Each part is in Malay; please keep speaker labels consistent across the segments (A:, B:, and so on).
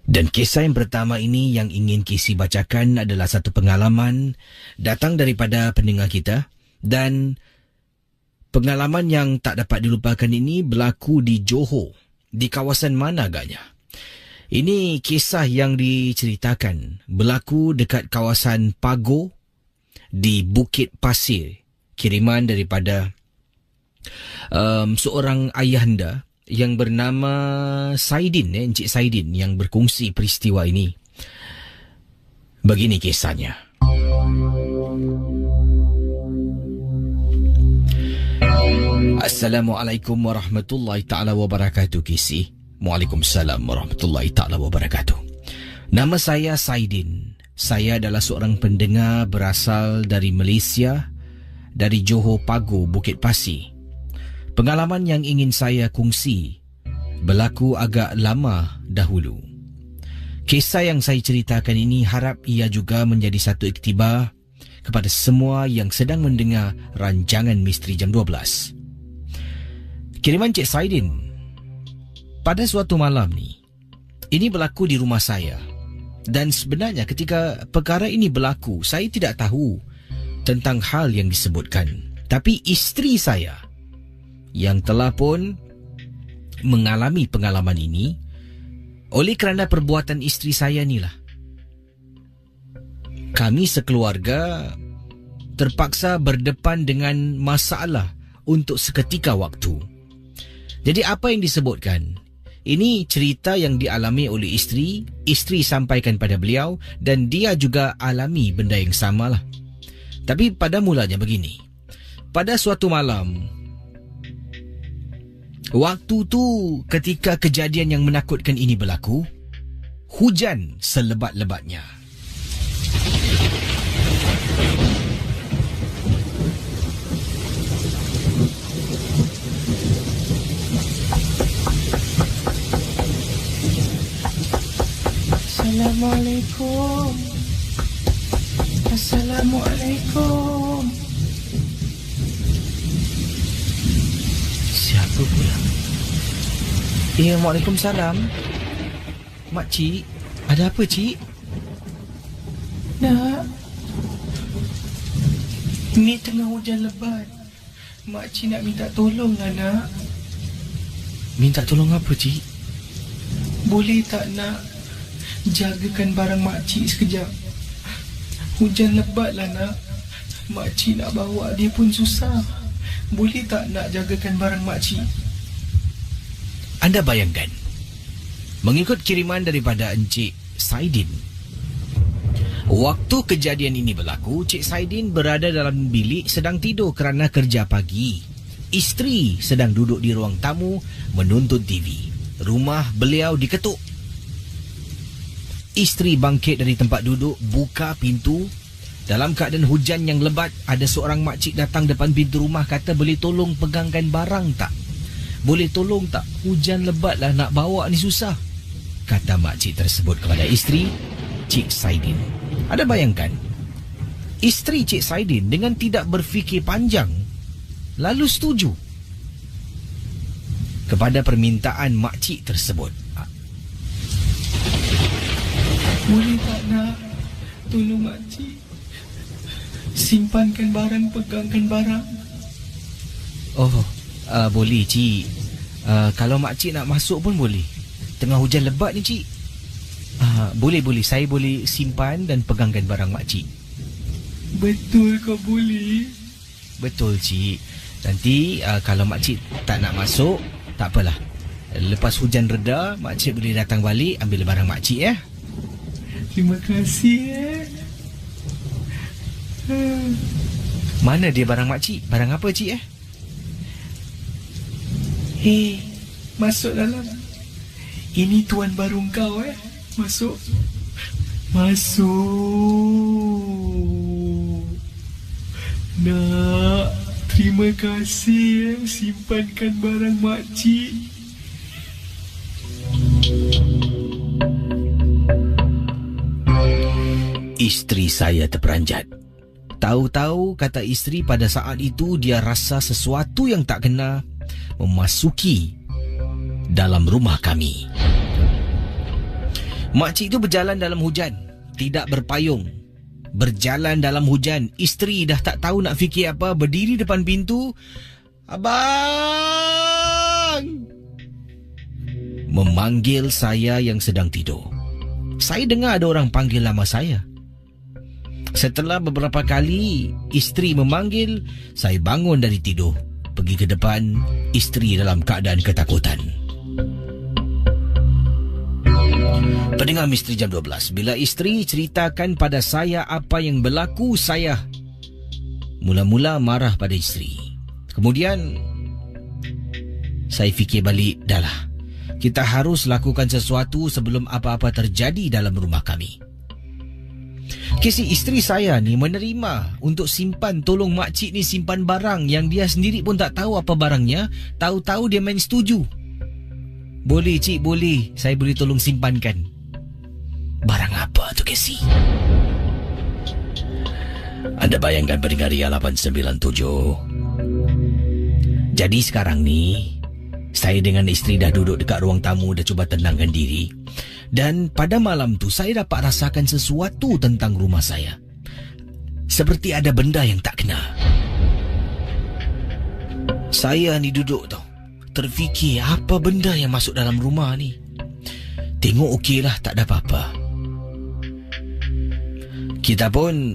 A: Dan kisah yang pertama ini yang ingin Kisi bacakan adalah satu pengalaman datang daripada pendengar kita, dan pengalaman yang tak dapat dilupakan ini berlaku di Johor. Di kawasan mana agaknya? Ini kisah yang diceritakan berlaku dekat kawasan Pagoh di Bukit Pasir. Kiriman daripada seorang ayahanda yang bernama Saidin, Encik Saidin, yang berkongsi peristiwa ini. Begini kisahnya. Assalamualaikum warahmatullahi ta'ala wabarakatuh, Kisi. Waalaikumsalam warahmatullahi ta'ala wabarakatuh. Nama saya Saidin. Saya adalah seorang pendengar berasal dari Malaysia, dari Johor Pagoh, Bukit Pasir. Pengalaman yang ingin saya kongsi berlaku agak lama dahulu. Kisah yang saya ceritakan ini harap ia juga menjadi satu iktibar kepada semua yang sedang mendengar rancangan Misteri Jam 12. Kiriman Cik Saidin. Pada suatu malam ni, ini berlaku di rumah saya. Dan sebenarnya ketika perkara ini berlaku, saya tidak tahu tentang hal yang disebutkan. Tapi isteri saya yang telah pun mengalami pengalaman ini, oleh kerana perbuatan isteri saya ni lah, kami sekeluarga terpaksa berdepan dengan masalah untuk seketika waktu. Jadi apa yang disebutkan? Ini cerita yang dialami oleh isteri sampaikan pada beliau, dan dia juga alami benda yang sama lah. Tapi pada mulanya begini. Pada suatu malam, waktu tu ketika kejadian yang menakutkan ini berlaku, hujan selebat-lebatnya.
B: Assalamualaikum. Assalamualaikum.
A: Siapa pula? Waalaikumsalam. Makcik, ada apa, Cik?
B: Nak, ni tengah hujan lebat. Makcik nak minta tolong lah, nak.
A: Minta tolong apa, Cik?
B: Boleh tak, nak? Jagakan barang makcik sekejap. Hujan lebat lah, nak. Makcik nak bawa dia pun susah. Boleh tak nak jagakan barang makcik?
A: Anda bayangkan, mengikut kiriman daripada Encik Saidin, waktu kejadian ini berlaku, Cik Saidin berada dalam bilik sedang tidur kerana kerja pagi. Isteri sedang duduk di ruang tamu menonton TV. Rumah beliau diketuk. Isteri bangkit dari tempat duduk, buka pintu. Dalam keadaan hujan yang lebat, ada seorang makcik datang depan pintu rumah, kata, boleh tolong pegangkan barang tak? Boleh tolong tak? Hujan lebat lah, nak bawa ni susah, kata makcik tersebut kepada isteri Cik Saidin. Ada bayangkan, isteri Cik Saidin dengan tidak berfikir panjang lalu setuju kepada permintaan makcik tersebut.
B: Boleh tak, nak? Tolong makcik simpankan barang, pegangkan barang.
A: Boleh, Cik. Kalau makcik nak masuk pun boleh. Tengah hujan lebat ni, Cik. Boleh. Saya boleh simpan dan pegangkan barang makcik.
B: Betul kau boleh?
A: Betul, Cik. Nanti kalau makcik tak nak masuk, tak apalah. Lepas hujan reda, makcik boleh datang balik ambil barang makcik, ya.
B: Terima kasih,
A: Mana dia barang makcik? Barang apa, Cik,
B: Hei, masuk dalam. Ini tuan baru kau, Masuk. Nak, terima kasih, simpankan barang makcik.
A: Isteri saya terperanjat. Tahu-tahu, kata isteri, pada saat itu dia rasa sesuatu yang tak kena memasuki dalam rumah kami. Makcik tu berjalan dalam hujan, tidak berpayung. Berjalan dalam hujan, isteri dah tak tahu nak fikir apa, berdiri depan pintu. Abang! Memanggil saya yang sedang tidur. Saya dengar ada orang panggil nama saya. Setelah beberapa kali isteri memanggil, saya bangun dari tidur. Pergi ke depan, isteri dalam keadaan ketakutan. Pendengar Misteri Jam 12, bila isteri ceritakan pada saya apa yang berlaku, saya mula-mula marah pada isteri. Kemudian saya fikir balik, dah lah, kita harus lakukan sesuatu sebelum apa-apa terjadi dalam rumah kami. Kesi isteri saya ni menerima untuk simpan, tolong makcik ni simpan barang yang dia sendiri pun tak tahu apa barangnya. Tahu-tahu dia main setuju. Boleh cik, boleh. Saya boleh tolong simpankan. Barang apa tu Kesi? Anda bayangkan pendengar Ria 897. Jadi sekarang ni, saya dengan isteri dah duduk dekat ruang tamu, dah cuba tenangkan diri. Dan pada malam tu saya dapat rasakan sesuatu tentang rumah saya. Seperti ada benda yang tak kena. Saya ni duduk tau, terfikir apa benda yang masuk dalam rumah ni. Tengok okeylah, tak ada apa-apa. Kita pun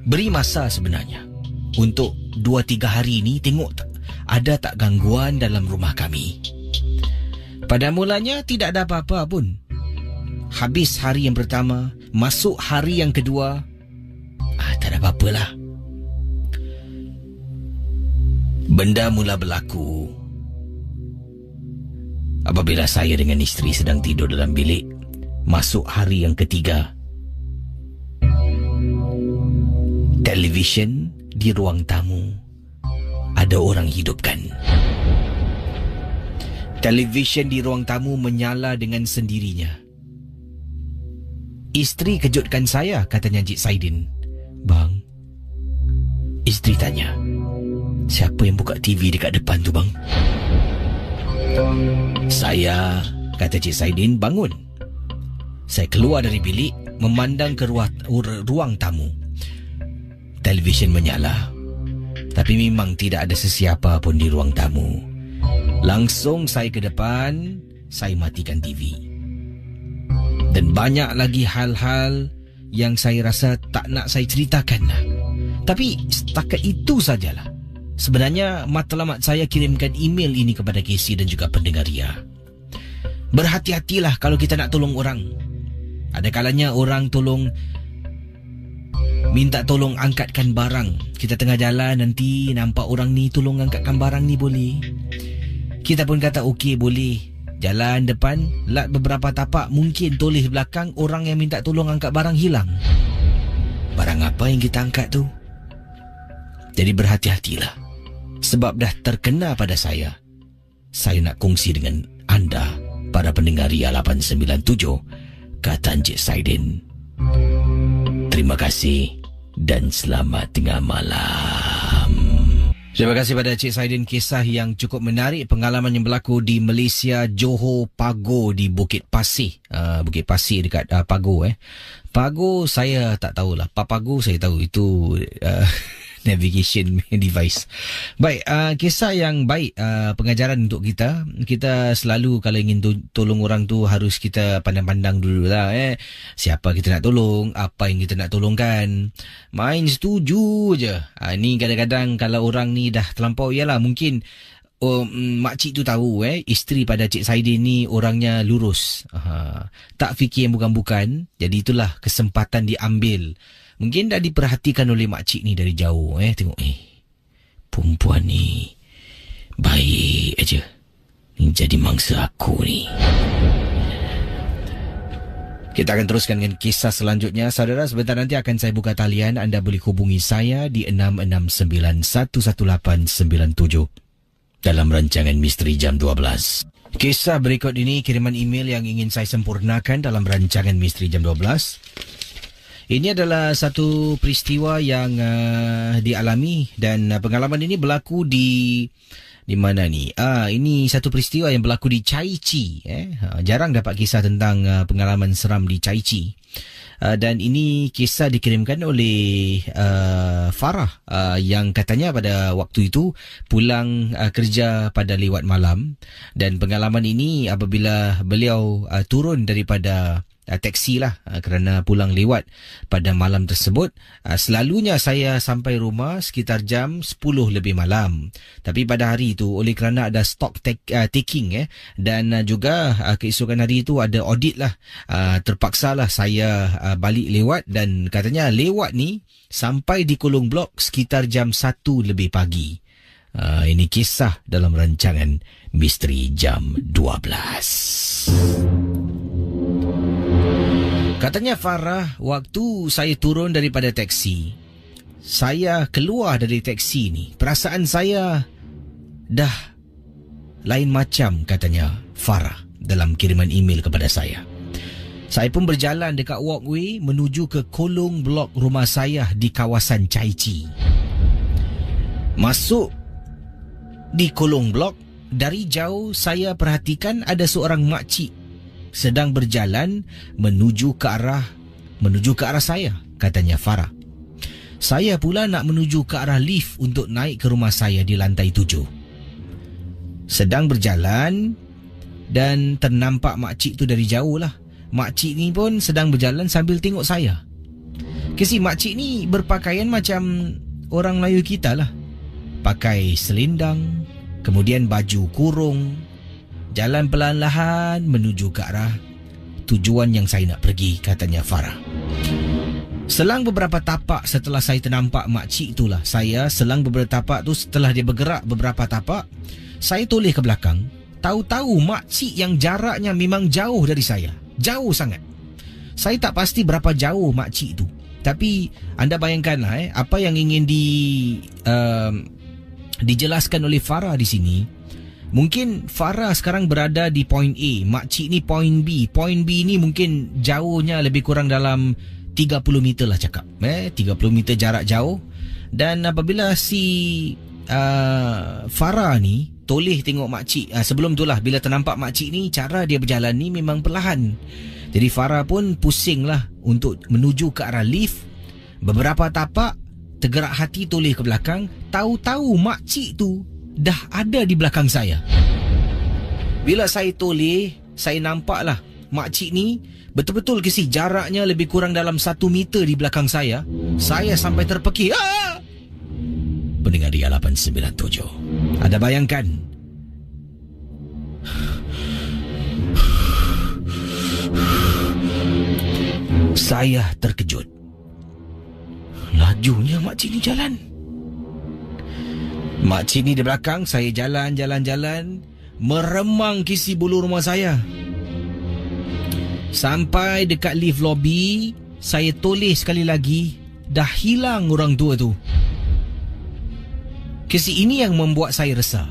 A: beri masa sebenarnya untuk 2-3 hari ni, tengok ada tak gangguan dalam rumah kami. Pada mulanya tidak ada apa-apa pun. Habis hari yang pertama, masuk hari yang kedua, tak ada apa-apalah. Benda mula berlaku apabila saya dengan isteri sedang tidur dalam bilik. Masuk hari yang ketiga, televisyen di ruang tamu ada orang hidupkan. Televisyen di ruang tamu menyala dengan sendirinya. Isteri kejutkan saya, katanya Encik Saidin. Bang, isteri tanya, siapa yang buka TV dekat depan tu bang? Saya, kata Encik Saidin, bangun. Saya keluar dari bilik, memandang ke ruang tamu. Televisyen menyala, tapi memang tidak ada sesiapa pun di ruang tamu. Langsung saya ke depan, saya matikan TV. Dan banyak lagi hal-hal yang saya rasa tak nak saya ceritakan. Tapi setakat itu sajalah. Sebenarnya matlamat saya kirimkan email ini kepada Casey dan juga pendengar Ria. Berhati-hatilah kalau kita nak tolong orang. Ada kalanya orang minta tolong angkatkan barang. Kita tengah jalan, nanti nampak orang ni tolong angkatkan barang ni, boleh? Kita pun kata okey, boleh. Jalan depan, lat beberapa tapak, mungkin toleh belakang, orang yang minta tolong angkat barang hilang. Barang apa yang kita angkat tu? Jadi berhati-hatilah. Sebab dah terkena pada saya. Saya nak kongsi dengan anda, para pendengar Ria 897, kata Encik Saidin. Terima kasih dan selamat tengah malam. Terima kasih pada Cik Saidin, kisah yang cukup menarik, pengalaman yang berlaku di Malaysia, Johor Pago di Bukit Pasir. Bukit Pasir dekat Pago. Pago saya tak tahulah. Papago saya tahu itu navigation device. Baik, kisah yang baik, pengajaran untuk kita. Kita selalu kalau ingin tolong orang tu harus kita pandang-pandang dulu lah. Siapa kita nak tolong, apa yang kita nak tolongkan. Main setuju je. Ni kadang-kadang kalau orang ni dah terlampau, ialah mungkin makcik tu tahu isteri pada Cik Saidin ni orangnya lurus. Tak fikir yang bukan-bukan. Jadi itulah kesempatan diambil. Mungkin dah diperhatikan oleh makcik ni dari jauh. Tengok, perempuan ni baik aja. Ni jadi mangsa aku ni. Kita akan teruskan dengan kisah selanjutnya. Saudara, sebentar nanti akan saya buka talian. Anda boleh hubungi saya di 669-11897 dalam rancangan Misteri Jam 12. Kisah berikut ini kiriman email yang ingin saya sempurnakan dalam rancangan Misteri Jam 12. Ini adalah satu peristiwa yang dialami dan pengalaman ini berlaku di Di mana ni? Ini satu peristiwa yang berlaku di Chai Chee. Jarang dapat kisah tentang pengalaman seram di Chai Chee. Dan ini kisah dikirimkan oleh Farah yang katanya pada waktu itu pulang kerja pada lewat malam. Dan pengalaman ini apabila beliau turun daripada teksi lah kerana pulang lewat pada malam tersebut. Selalunya saya sampai rumah sekitar jam 10 lebih malam. Tapi pada hari itu oleh kerana ada stock taking dan juga keesokan hari itu ada audit lah, terpaksalah saya balik lewat dan katanya lewat ni sampai di Kolong Blok sekitar jam 1 lebih pagi. Ini kisah dalam rancangan Misteri Jam 12. Katanya Farah, waktu saya turun daripada teksi, saya keluar dari teksi ni, perasaan saya dah lain macam, katanya Farah dalam kiriman email kepada saya. Saya pun berjalan dekat walkway menuju ke kolong blok rumah saya di kawasan Chai Chee. Masuk di kolong blok, dari jauh saya perhatikan ada seorang makcik sedang berjalan menuju ke arah saya, katanya Farah. Saya pula nak menuju ke arah lift untuk naik ke rumah saya di lantai 7. Sedang berjalan dan ternampak makcik tu dari jauh lah. Makcik ni pun sedang berjalan sambil tengok saya. Kasi makcik ni berpakaian macam orang Melayu kita lah. Pakai selendang, kemudian baju kurung. Jalan perlahan-lahan menuju ke arah tujuan yang saya nak pergi, katanya Farah. Selang beberapa tapak setelah saya ternampak makcik itulah, selang beberapa tapak tu setelah dia bergerak beberapa tapak, saya toleh ke belakang. Tahu-tahu makcik yang jaraknya memang jauh dari saya. Jauh sangat. Saya tak pasti berapa jauh makcik tu. Tapi anda bayangkanlah apa yang ingin dijelaskan oleh Farah di sini. Mungkin Farah sekarang berada di point A, makcik ni point B. Point B ni mungkin jauhnya lebih kurang dalam 30 meter lah cakap. 30 meter jarak jauh. Dan apabila si Farah ni toleh tengok makcik, sebelum tu lah bila ternampak makcik ni, cara dia berjalan ni memang perlahan. Jadi Farah pun pusing lah untuk menuju ke arah lift. Beberapa tapak, tergerak hati toleh ke belakang. Tahu-tahu makcik tu dah ada di belakang saya. Bila saya toleh, saya nampaklah makcik ni betul-betul kasi jaraknya lebih kurang dalam 1 meter di belakang saya. Saya sampai terpekik. Pendengar Ria 897, ada bayangkan? Saya terkejut. Lajunya makcik ni jalan. Makcik ni di belakang, saya jalan, meremang kisi bulu rumah saya. Sampai dekat lift lobby, saya toleh sekali lagi, dah hilang orang tua tu. Kisi ini yang membuat saya resah.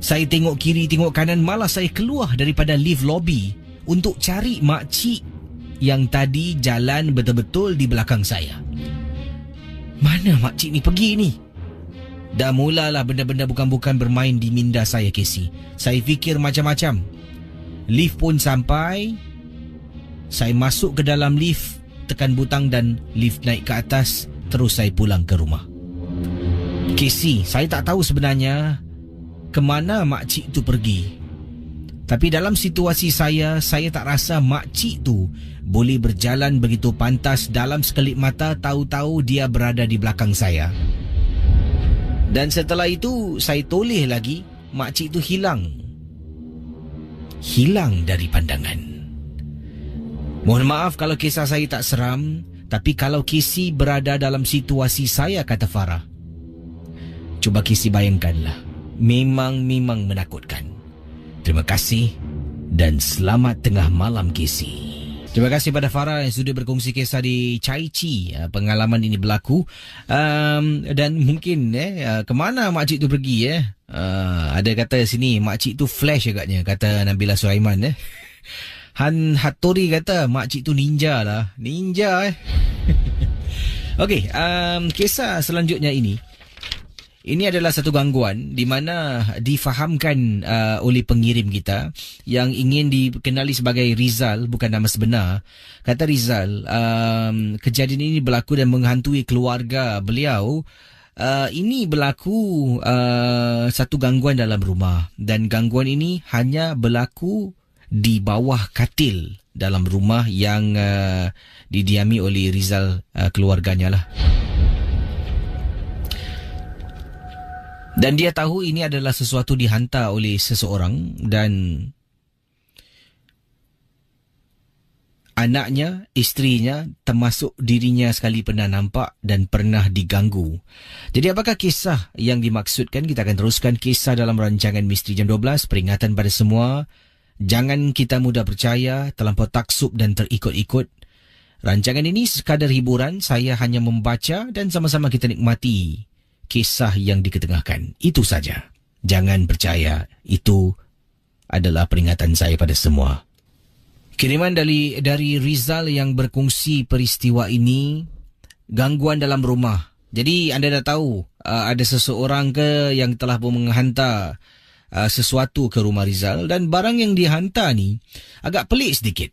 A: Saya tengok kiri, tengok kanan, malah saya keluar daripada lift lobby untuk cari makcik yang tadi jalan betul-betul di belakang saya. Mana makcik ni pergi ni? Dah mulalah benda-benda bukan-bukan bermain di minda saya, Casey. Saya fikir macam-macam. Lift pun sampai. Saya masuk ke dalam lift, tekan butang dan lift naik ke atas. Terus saya pulang ke rumah. Casey, saya tak tahu sebenarnya ke mana makcik tu pergi. Tapi dalam situasi saya tak rasa makcik tu boleh berjalan begitu pantas. Dalam sekelip mata, tahu-tahu dia berada di belakang saya. Dan setelah itu, saya toleh lagi, makcik tu hilang. Hilang dari pandangan. Mohon maaf kalau kisah saya tak seram, tapi kalau Casey berada dalam situasi saya, kata Farah. Cuba Casey bayangkanlah. Memang menakutkan. Terima kasih dan selamat tengah malam, Casey. Terima kasih pada Farah yang sudah berkongsi kisah di Chai Chee. Pengalaman ini berlaku. Dan mungkin kemana makcik tu pergi? Ada kata sini, makcik tu flash agaknya, kata Nabila Sulaiman. Han Hattori kata, makcik tu ninja lah. Ninja. Okey, kisah selanjutnya ini. Ini adalah satu gangguan di mana difahamkan oleh pengirim kita yang ingin dikenali sebagai Rizal, bukan nama sebenar. Kata Rizal, kejadian ini berlaku dan menghantui keluarga beliau. Ini berlaku satu gangguan dalam rumah, dan gangguan ini hanya berlaku di bawah katil dalam rumah yang didiami oleh Rizal, keluarganya lah. Dan dia tahu ini adalah sesuatu dihantar oleh seseorang, dan anaknya, isterinya, termasuk dirinya sekali pernah nampak dan pernah diganggu. Jadi apakah kisah yang dimaksudkan? Kita akan teruskan kisah dalam rancangan Misteri Jam 12. Peringatan pada semua, jangan kita mudah percaya, terlampau taksub dan terikut-ikut. Rancangan ini sekadar hiburan, saya hanya membaca dan sama-sama kita nikmati kisah yang diketengahkan. Itu saja. Jangan percaya. Itu adalah peringatan saya pada semua. Kiriman dari Rizal yang berkongsi peristiwa ini, gangguan dalam rumah. Jadi anda dah tahu ada seseorang ke yang telah menghantar sesuatu ke rumah Rizal, dan barang yang dihantar ni agak pelik sedikit.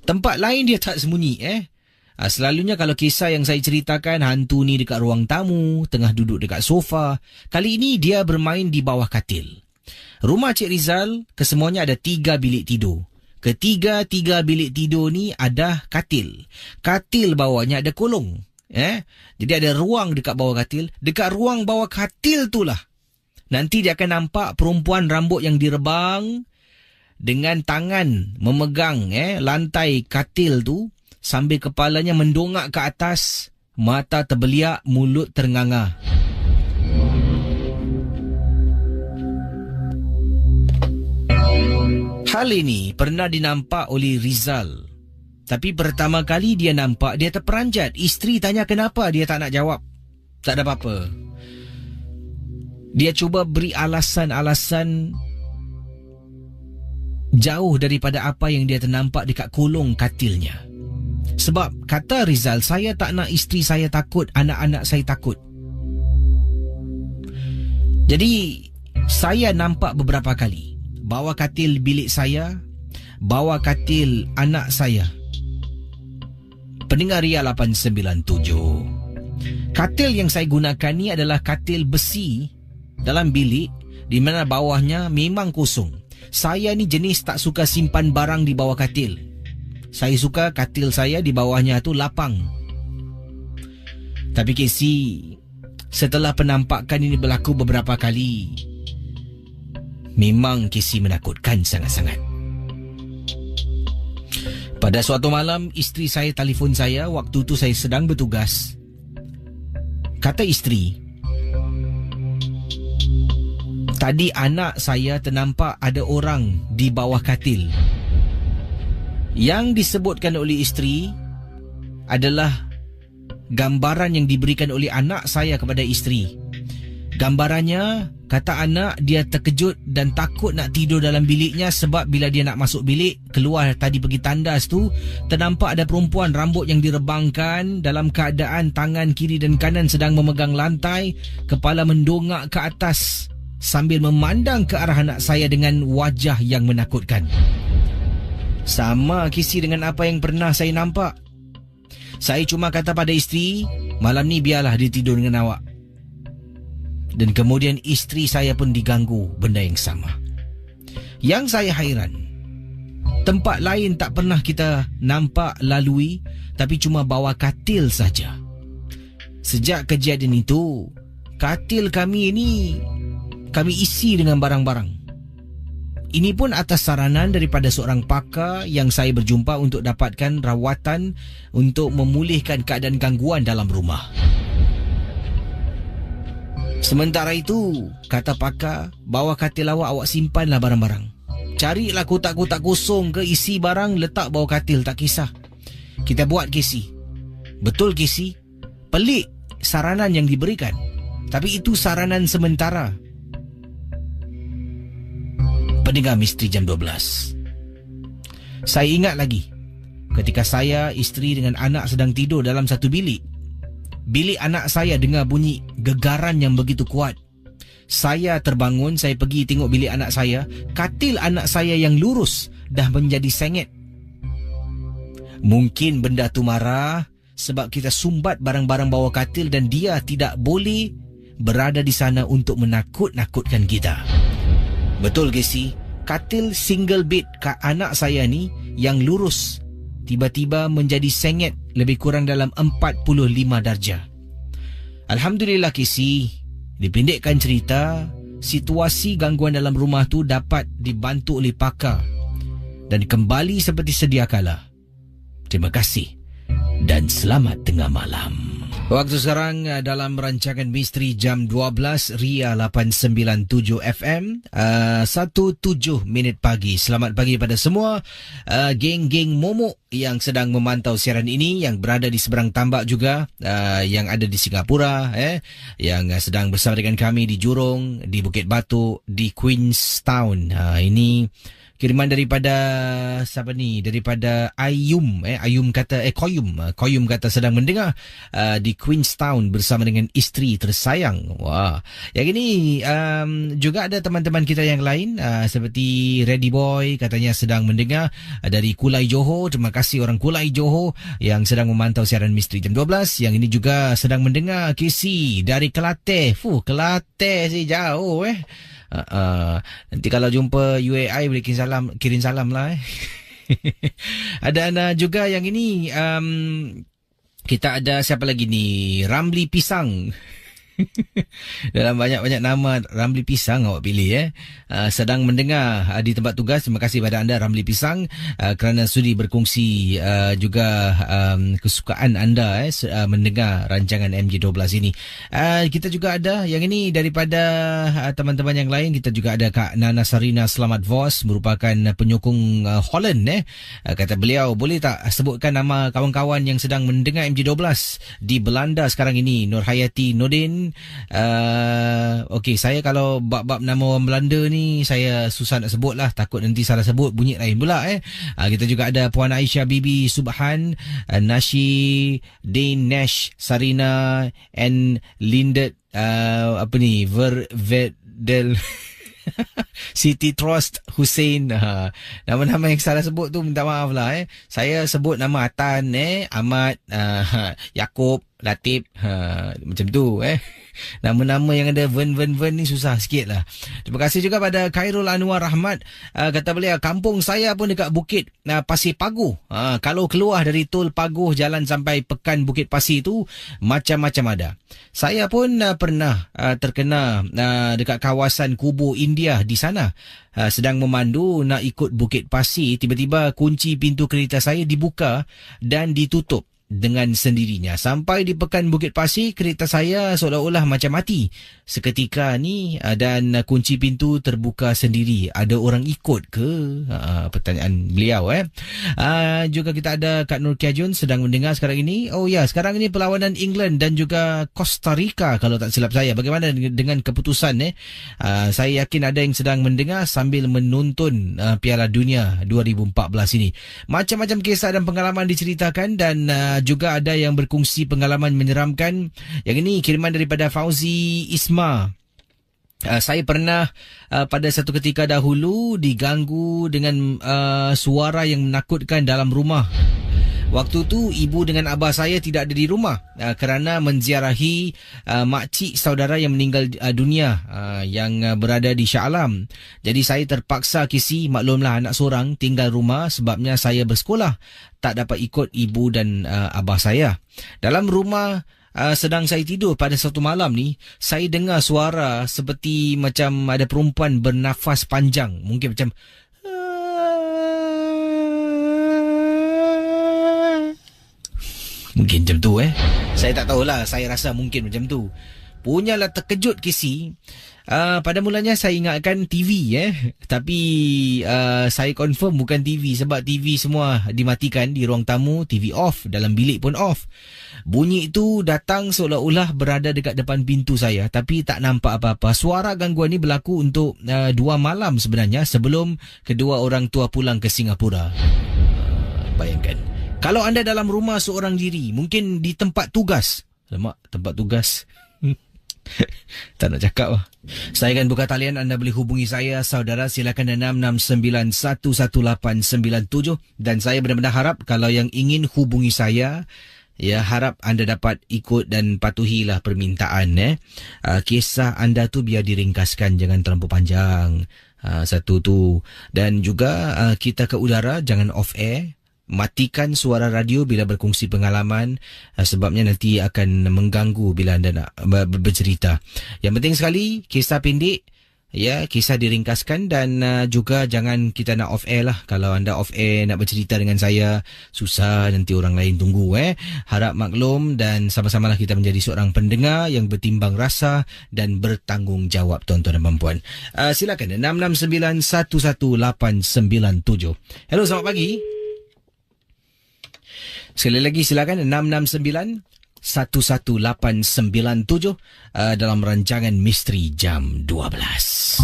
A: Tempat lain dia tak sembunyi. Selalunya kalau kisah yang saya ceritakan, hantu ni dekat ruang tamu, tengah duduk dekat sofa. Kali ini dia bermain di bawah katil. Rumah Cik Rizal, kesemuanya ada 3 bilik tidur. Ketiga bilik tidur ni ada katil. Katil bawahnya ada kolong. Jadi ada ruang dekat bawah katil. Dekat ruang bawah katil tu lah, nanti dia akan nampak perempuan rambut yang direbang dengan tangan memegang lantai katil tu, sambil kepalanya mendongak ke atas, mata terbeliak, mulut ternganga. Hal ini pernah dinampak oleh Rizal. Tapi pertama kali dia nampak, dia terperanjat. Isteri tanya kenapa, dia tak nak jawab. Tak ada apa-apa. Dia cuba beri alasan-alasan jauh daripada apa yang dia ternampak dekat kolong katilnya. Sebab kata Rizal, saya tak nak isteri saya takut, anak-anak saya takut. Jadi saya nampak beberapa kali bawa katil bilik saya, bawa katil anak saya. Pendengar Ria 897, katil yang saya gunakan ni adalah katil besi dalam bilik di mana bawahnya memang kosong. Saya ni jenis tak suka simpan barang di bawah katil. Saya suka katil saya di bawahnya tu lapang. Tapi Casey, setelah penampakan ini berlaku beberapa kali, memang Casey menakutkan sangat-sangat. Pada suatu malam, isteri saya telefon saya. Waktu tu saya sedang bertugas. Kata isteri, tadi anak saya ternampak ada orang di bawah katil. Yang disebutkan oleh isteri adalah gambaran yang diberikan oleh anak saya kepada isteri. Gambarannya, kata anak, dia terkejut dan takut nak tidur dalam biliknya sebab bila dia nak masuk bilik, keluar tadi pergi tandas tu, ternampak ada perempuan rambut yang direbangkan dalam keadaan tangan kiri dan kanan sedang memegang lantai, kepala mendongak ke atas sambil memandang ke arah anak saya dengan wajah yang menakutkan. Sama kisi dengan apa yang pernah saya nampak. Saya cuma kata pada isteri, malam ni biarlah dia tidur dengan awak. Dan kemudian isteri saya pun diganggu benda yang sama. Yang saya hairan, tempat lain tak pernah kita nampak lalui, tapi cuma bawa katil saja. Sejak kejadian itu, katil kami ini kami isi dengan barang-barang. Ini pun atas saranan daripada seorang pakar yang saya berjumpa untuk dapatkan rawatan untuk memulihkan keadaan gangguan dalam rumah. Sementara itu, kata pakar, bawa katil awak simpanlah barang-barang. Carilah kotak-kotak kosong ke, isi barang, letak bawah katil, tak kisah. Kita buat Casey. Betul Casey? Pelik saranan yang diberikan. Tapi itu saranan sementara. Pendengar Misteri Jam 12, saya ingat lagi ketika saya, isteri dengan anak sedang tidur dalam satu bilik. Bilik anak saya dengar bunyi gegaran yang begitu kuat. Saya terbangun, saya pergi tengok bilik anak saya. Katil anak saya yang lurus dah menjadi sengit. Mungkin benda tu marah sebab kita sumbat barang-barang bawah katil dan dia tidak boleh berada di sana untuk menakut-nakutkan kita. Betul ke si? Katil single bed anak saya ni yang lurus tiba-tiba menjadi sengit lebih kurang dalam 45 darjah. Alhamdulillah Kisi, dipendekkan cerita, situasi gangguan dalam rumah tu dapat dibantu oleh pakar dan kembali seperti sedia kala. Terima kasih dan selamat tengah malam. Waktu sekarang dalam rancangan Misteri Jam 12 Ria 897 FM 17 minit pagi. Selamat pagi pada semua geng-geng momok yang sedang memantau siaran ini, yang berada di seberang tambak juga, yang ada di Singapura, yang sedang bersama dengan kami di Jurong, di Bukit Batu, di Queenstown. Ini kiriman daripada siapa ni? Daripada Ayum. Ayum kata Koyum kata sedang mendengar di Queenstown bersama dengan isteri tersayang. Wah. Yang ini juga ada teman-teman kita yang lain seperti Ready Boy katanya sedang mendengar dari Kulai Johor. Terima kasih orang Kulai Johor yang sedang memantau siaran Misteri Jam 12. Yang ini juga sedang mendengar Casey dari Kelantan. Kelantan sih jauh nanti kalau jumpa UAI boleh kirim salam lah. Ada juga yang ini kita ada siapa lagi ni, Ramli Pisang. Dalam banyak-banyak nama Ramli Pisang awak pilih sedang mendengar di tempat tugas. Terima kasih pada anda Ramli Pisang kerana sudi berkongsi juga kesukaan anda mendengar rancangan MJ12 ini. Kita juga ada yang ini daripada teman-teman yang lain. Kita juga ada Kak Nana Sarina Selamat Vos, merupakan penyokong Holland. Kata beliau, boleh tak sebutkan nama kawan-kawan yang sedang mendengar MJ12 di Belanda sekarang ini? Nur Hayati Nordin. Okey, saya kalau bab-bab nama orang Belanda ni saya susah nak sebut lah, takut nanti salah sebut bunyi lain pula. Kita juga ada Puan Aisyah Bibi Subhan, Nashi Dane Nash Sarina and Lindet Vervedel Siti Trust Hussein. Nama-nama yang salah sebut tu minta maaf lah. Saya sebut nama Atan, Ahmad, Yaakob, Latif, macam tu. Nama-nama yang ada ven ni susah sikit lah. Terima kasih juga pada Khairul Anwar Rahmat. Kata beliau, kampung saya pun dekat Bukit Pasir Paguh. Kalau keluar dari tol Paguh jalan sampai Pekan Bukit Pasir tu macam-macam ada. Saya pun pernah terkena dekat kawasan Kubur India di sana. Sedang memandu nak ikut Bukit Pasir, tiba-tiba kunci pintu kereta saya dibuka dan ditutup dengan sendirinya. Sampai di Pekan Bukit Pasir, kereta saya seolah-olah macam mati seketika ni dan kunci pintu terbuka sendiri. Ada orang ikut ke? Pertanyaan beliau. Juga kita ada Kak Nur Kiajun sedang mendengar sekarang ini. Oh ya, sekarang ini perlawanan England dan juga Costa Rica kalau tak silap saya. Bagaimana dengan keputusan? Saya yakin ada yang sedang mendengar sambil menonton Piala Dunia 2014 ini. Macam-macam kisah dan pengalaman diceritakan dan juga ada yang berkongsi pengalaman menyeramkan. Yang ini kiriman daripada Fauzi Isma. Saya pernah pada satu ketika dahulu diganggu dengan suara yang menakutkan dalam rumah. Waktu tu ibu dengan abah saya tidak ada di rumah kerana menziarahi makcik saudara yang meninggal dunia yang berada di Shah Alam. Jadi saya terpaksa maklumlah anak seorang tinggal rumah sebabnya saya bersekolah, tak dapat ikut ibu dan abah saya. Dalam rumah sedang saya tidur pada satu malam ni, saya dengar suara seperti macam ada perempuan bernafas panjang, mungkin macam mungkin macam tu Saya tak tahulah, saya rasa mungkin macam tu. Punyalah terkejut pada mulanya saya ingatkan TV tapi saya confirm bukan TV sebab TV semua dimatikan di ruang tamu, TV off, dalam bilik pun off. Bunyi itu datang seolah-olah berada dekat depan pintu saya tapi tak nampak apa-apa. Suara gangguan ni berlaku untuk 2 malam sebenarnya sebelum kedua orang tua pulang ke Singapura. Bayangkan. Kalau anda dalam rumah seorang diri, mungkin di tempat tugas, Lemak, tempat tugas. Tak nak cakap lah. Saya akan buka talian. Anda boleh hubungi saya, saudara. Silakan 66911897. Dan saya benar-benar harap kalau yang ingin hubungi saya, ya, harap anda dapat ikut dan patuhilah permintaan. Kisah anda tu biar diringkaskan, jangan terlalu panjang. Satu tu. Dan juga kita ke udara, jangan off air. Matikan suara radio bila berkongsi pengalaman, sebabnya nanti akan mengganggu bila anda nak bercerita. Yang penting sekali, kisah pendek, ya, kisah diringkaskan, dan juga jangan kita nak off air lah. Kalau anda off air nak bercerita dengan saya, susah, nanti orang lain tunggu. Harap maklum, dan sama-samalah kita menjadi seorang pendengar yang bertimbang rasa dan bertanggungjawab, tuan-tuan dan puan-puan. Silakan 66911897. Hello, selamat pagi. Sekali lagi silakan 669-11897 dalam rancangan Misteri Jam 12.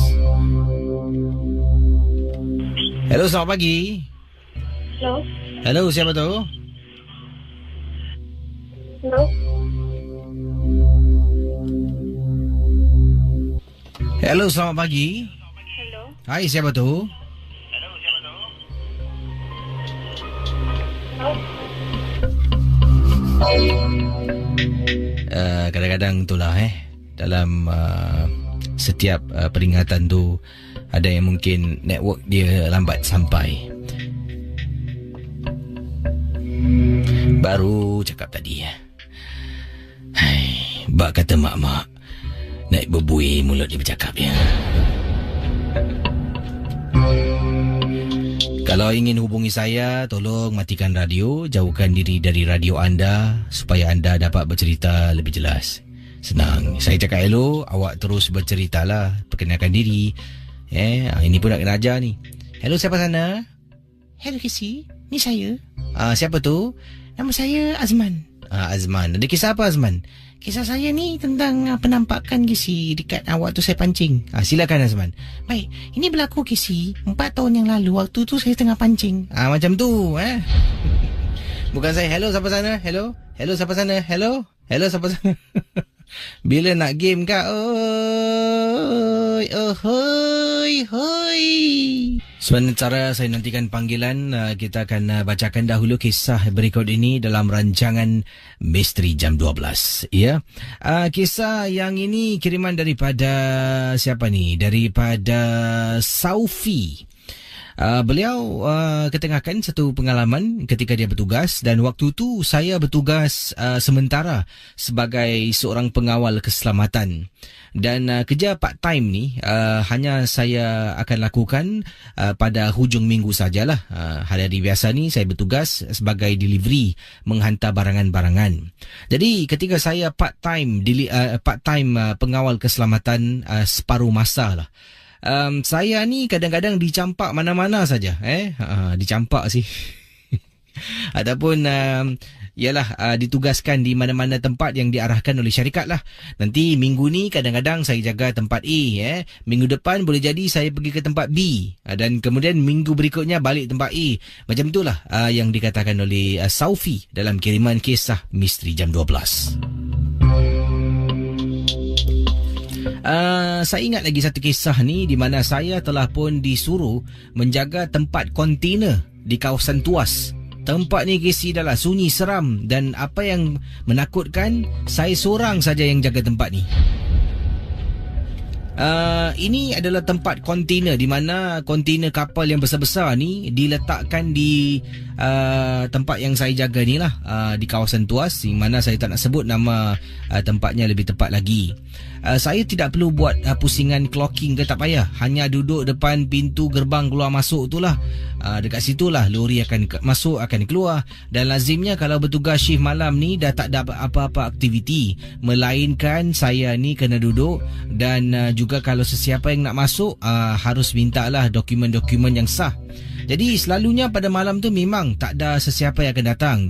A: Hello, selamat pagi.
C: Hello.
A: Hello, siapa tu?
C: Hello.
A: Hello, selamat pagi.
C: Hello.
A: Hai, siapa tu? Kadang-kadang itulah dalam setiap peringatan tu ada yang mungkin network dia lambat sampai. Baru cakap tadi. Hai, bak kata mak-mak naik berbuih mulut dia bercakap ya. Kalau ingin hubungi saya, tolong matikan radio, jauhkan diri dari radio anda supaya anda dapat bercerita lebih jelas. Senang. Saya cakap hello, awak terus berceritalah, perkenalkan diri. Ini pun nak kena ajar ni. Hello, siapa sana? Hello, Kisi. Ni saya. Siapa tu? Nama saya Azman. Azman. Ada kisah apa, Azman? Kisah saya ni tentang penampakan Kisi dekat waktu saya pancing. Silakan Azman. Baik, ini berlaku Kisi 4 tahun yang lalu. Waktu tu saya tengah pancing. Macam tu Bukan saya. Hello, siapa sana? Hello. Hello, siapa sana? Hello. Hello, siapa sana? Bila nak game kah? Oi, hoi, hoi. Sementara saya nantikan panggilan, kita akan bacakan dahulu kisah berikut ini dalam rancangan Misteri Jam 12. Ya, kisah yang ini kiriman daripada siapa ni? Daripada Saufi. Beliau ketengahkan satu pengalaman ketika dia bertugas, dan waktu tu saya bertugas sementara sebagai seorang pengawal keselamatan. Dan kerja part time ni hanya saya akan lakukan pada hujung minggu sajalah. Hari-hari biasa ni saya bertugas sebagai delivery, menghantar barangan-barangan. Jadi ketika saya part time pengawal keselamatan separuh masa lah. Saya ni kadang-kadang dicampak mana-mana saja. Dicampak sih. Ataupun ditugaskan di mana-mana tempat yang diarahkan oleh syarikat lah. Nanti minggu ni kadang-kadang saya jaga tempat A. Minggu depan boleh jadi saya pergi ke tempat B. Dan kemudian minggu berikutnya balik tempat A. Macam itulah yang dikatakan oleh Saufi dalam kiriman kisah Misteri Jam 12. Saya ingat lagi satu kisah ni di mana saya telah pun disuruh menjaga tempat kontena di kawasan Tuas. Tempat ni Kisi dah sunyi seram, dan apa yang menakutkan, saya seorang saja yang jaga tempat ni. Ini adalah tempat kontena di mana kontena kapal yang besar-besar ni diletakkan di tempat yang saya jaga ni lah, di kawasan Tuas, di mana saya tak nak sebut nama tempatnya lebih tepat lagi. Saya tidak perlu buat pusingan clocking ke, tak payah. Hanya duduk depan pintu gerbang keluar masuk tu lah. Dekat situlah lori akan masuk, akan keluar. Dan lazimnya kalau bertugas shift malam ni dah tak ada apa-apa aktiviti, melainkan saya ni kena duduk. Dan juga kalau sesiapa yang nak masuk harus mintalah dokumen-dokumen yang sah. Jadi selalunya pada malam tu memang tak ada sesiapa yang akan datang.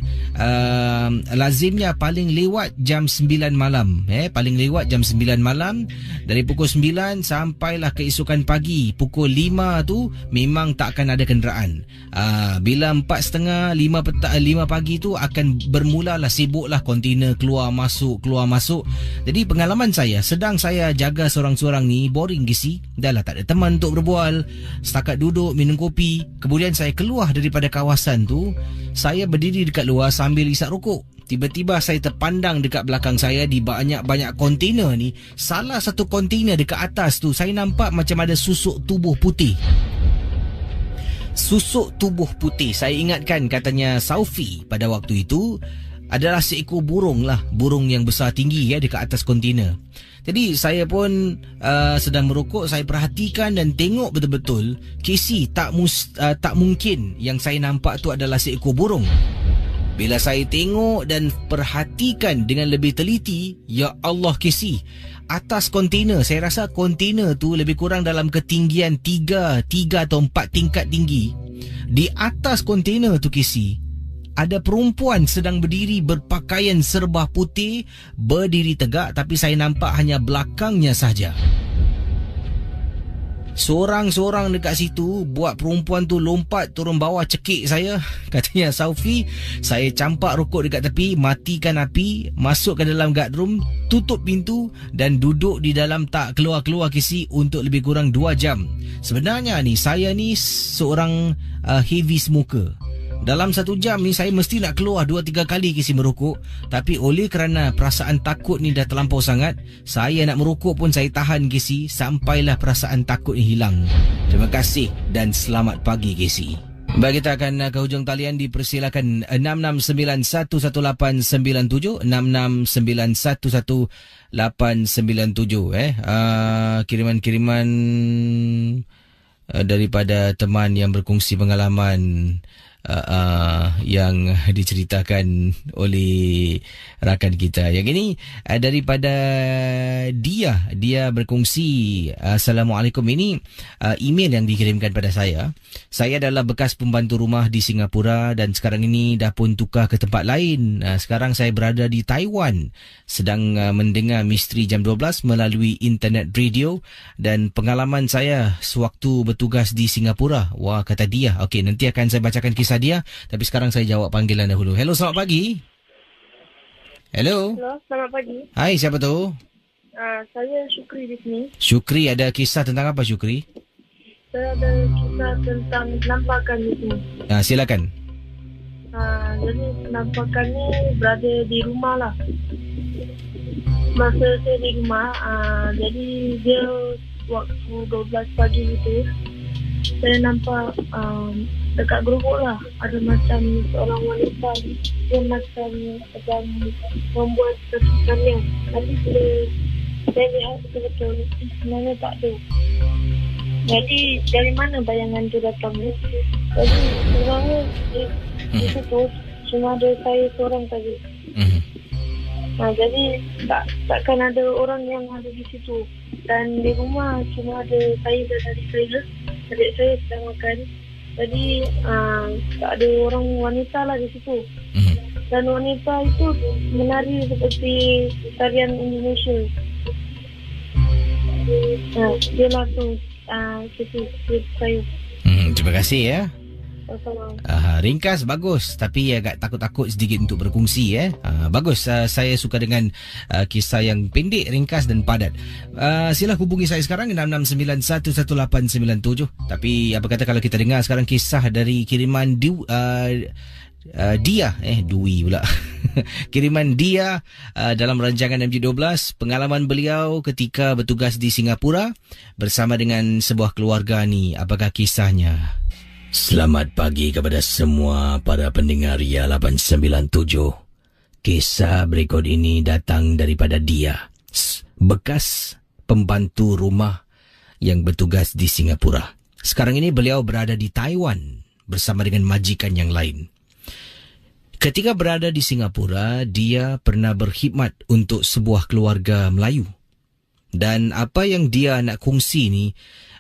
A: Lazimnya paling lewat jam 9 malam. Paling lewat jam 9 malam. Dari pukul 9 sampailah keesokan pagi pukul 5 tu memang tak akan ada kenderaan. Bila 4.30 5 pagi tu akan bermulalah sibuklah kontena keluar masuk. Jadi pengalaman saya, sedang saya jaga seorang-seorang ni, boring gisi. Dah lah tak ada teman untuk berbual. Setakat duduk minum kopi. Kemudian saya keluar daripada kawasan tu. Saya berdiri dekat luar sambil isap rokok. Tiba-tiba saya terpandang dekat belakang saya di banyak-banyak kontena ni. Salah satu kontena dekat atas tu saya nampak macam ada susuk tubuh putih. Susuk tubuh putih. Saya ingatkan katanya Saufi pada waktu itu adalah seekor burung lah. Burung yang besar tinggi dekat atas kontena. Jadi saya pun sedang merokok, saya perhatikan dan tengok betul-betul Casey tak mungkin yang saya nampak tu adalah seekor burung. Bila saya tengok dan perhatikan dengan lebih teliti, ya Allah Casey, atas kontena, saya rasa kontena tu lebih kurang dalam ketinggian 3 atau 4 tingkat tinggi. Di atas kontena tu Casey, ada perempuan sedang berdiri berpakaian serba putih, berdiri tegak tapi saya nampak hanya belakangnya sahaja. Seorang-seorang dekat situ buat perempuan tu lompat turun bawah cekik saya. Katanya Saufi, saya campak rokok dekat tepi, matikan api, masuk ke dalam guard room, tutup pintu dan duduk di dalam tak keluar-keluar Casey untuk lebih kurang 2 jam. Sebenarnya ni saya ni seorang heavy smoker. Dalam 1 jam ni saya mesti nak keluar 2-3 kali Casey merokok. Tapi oleh kerana perasaan takut ni dah terlampau sangat, saya nak merokok pun saya tahan Casey sampailah perasaan takut ni hilang. Terima kasih dan selamat pagi Casey. Baik, kita akan ke hujung talian, dipersilakan 66911897 66911897 kiriman-kiriman daripada teman yang berkongsi pengalaman yang diceritakan oleh rakan kita. Yang ini daripada dia berkongsi, Assalamualaikum, ini email yang dikirimkan pada saya. Saya adalah bekas pembantu rumah di Singapura dan sekarang ini dah pun tukar ke tempat lain. Sekarang saya berada di Taiwan, sedang mendengar Misteri Jam 12 melalui internet radio dan pengalaman saya sewaktu bertugas di Singapura. Wah, kata dia. Okey, nanti akan saya bacakan kisah dia, tapi sekarang saya jawab panggilan dahulu. Hello, selamat pagi. Hello.
C: Hello, selamat pagi.
A: Hai, siapa tu?
C: Saya Syukri di sini.
A: Syukri, ada kisah tentang apa Syukri?
C: Saya ada kisah tentang penampakan di sini.
A: Silakan.
C: Jadi penampakan ni berada di rumah lah. Masa saya di rumah, jadi dia waktu 12 pagi itu, saya nampak dekat gerobok lah ada macam seorang wanita, dia macam sedang membuat sesuatu. Tapi saya lihat betul-betul sebenarnya tak ada. Jadi dari mana bayangan tu datang ni? Jadi sebenarnya di situ cuma ada saya seorang saja. Jadi takkan ada orang yang ada di situ. Dan di rumah cuma ada saya dan adik saya. Adik saya sedang makan. Jadi tak ada orang wanita lah di situ. Dan wanita itu menari seperti tarian Indonesia. Dia langsung situ saya.
A: Terima kasih ya.
C: Sama.
A: Ringkas bagus, tapi agak takut-takut sedikit untuk berkongsi. Bagus, saya suka dengan kisah yang pendek, ringkas dan padat. Sila hubungi saya sekarang 66911897. Tapi apa kata kalau kita dengar sekarang kisah dari kiriman dia Dwi pula. Kiriman dia dalam rancangan MG12, pengalaman beliau ketika bertugas di Singapura bersama dengan sebuah keluarga ni. Apakah kisahnya? Selamat pagi kepada semua para pendengar Ria 897. Kisah berikut ini datang daripada dia, bekas pembantu rumah yang bertugas di Singapura. Sekarang ini beliau berada di Taiwan bersama dengan majikan yang lain. Ketika berada di Singapura, dia pernah berkhidmat untuk sebuah keluarga Melayu. Dan apa yang dia nak kongsi ni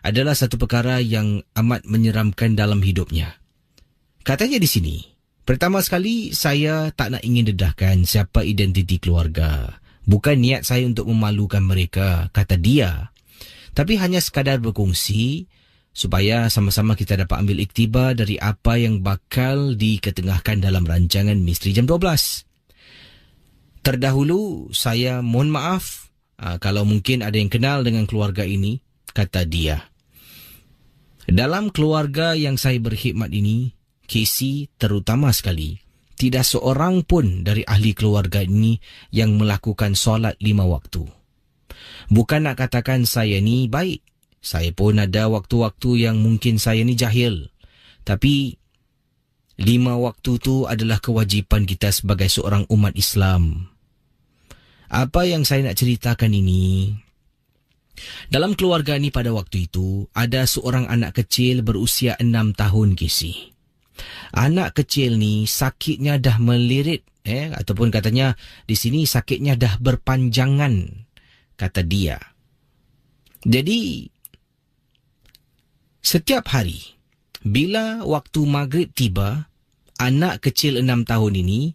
A: adalah satu perkara yang amat menyeramkan dalam hidupnya. Katanya di sini, pertama sekali saya tak nak ingin dedahkan siapa identiti keluarga. Bukan niat saya untuk memalukan mereka, kata dia. Tapi hanya sekadar berkongsi supaya sama-sama kita dapat ambil iktibar dari apa yang bakal diketengahkan dalam rancangan Misteri Jam 12. Terdahulu, saya mohon maaf kalau mungkin ada yang kenal dengan keluarga ini, kata dia. Dalam keluarga yang saya berkhidmat ini, Casey terutama sekali, tidak seorang pun dari ahli keluarga ini yang melakukan solat 5 waktu. Bukan nak katakan saya ni baik. Saya pun ada waktu-waktu yang mungkin saya ni jahil. Tapi 5 waktu tu adalah kewajipan kita sebagai seorang umat Islam. Apa yang saya nak ceritakan ini, dalam keluarga ni pada waktu itu, ada seorang anak kecil berusia 6 tahun, Casey. Anak kecil ni sakitnya dah melirit, ataupun katanya di sini sakitnya dah berpanjangan, kata dia. Jadi, setiap hari, bila waktu maghrib tiba, anak kecil 6 tahun ini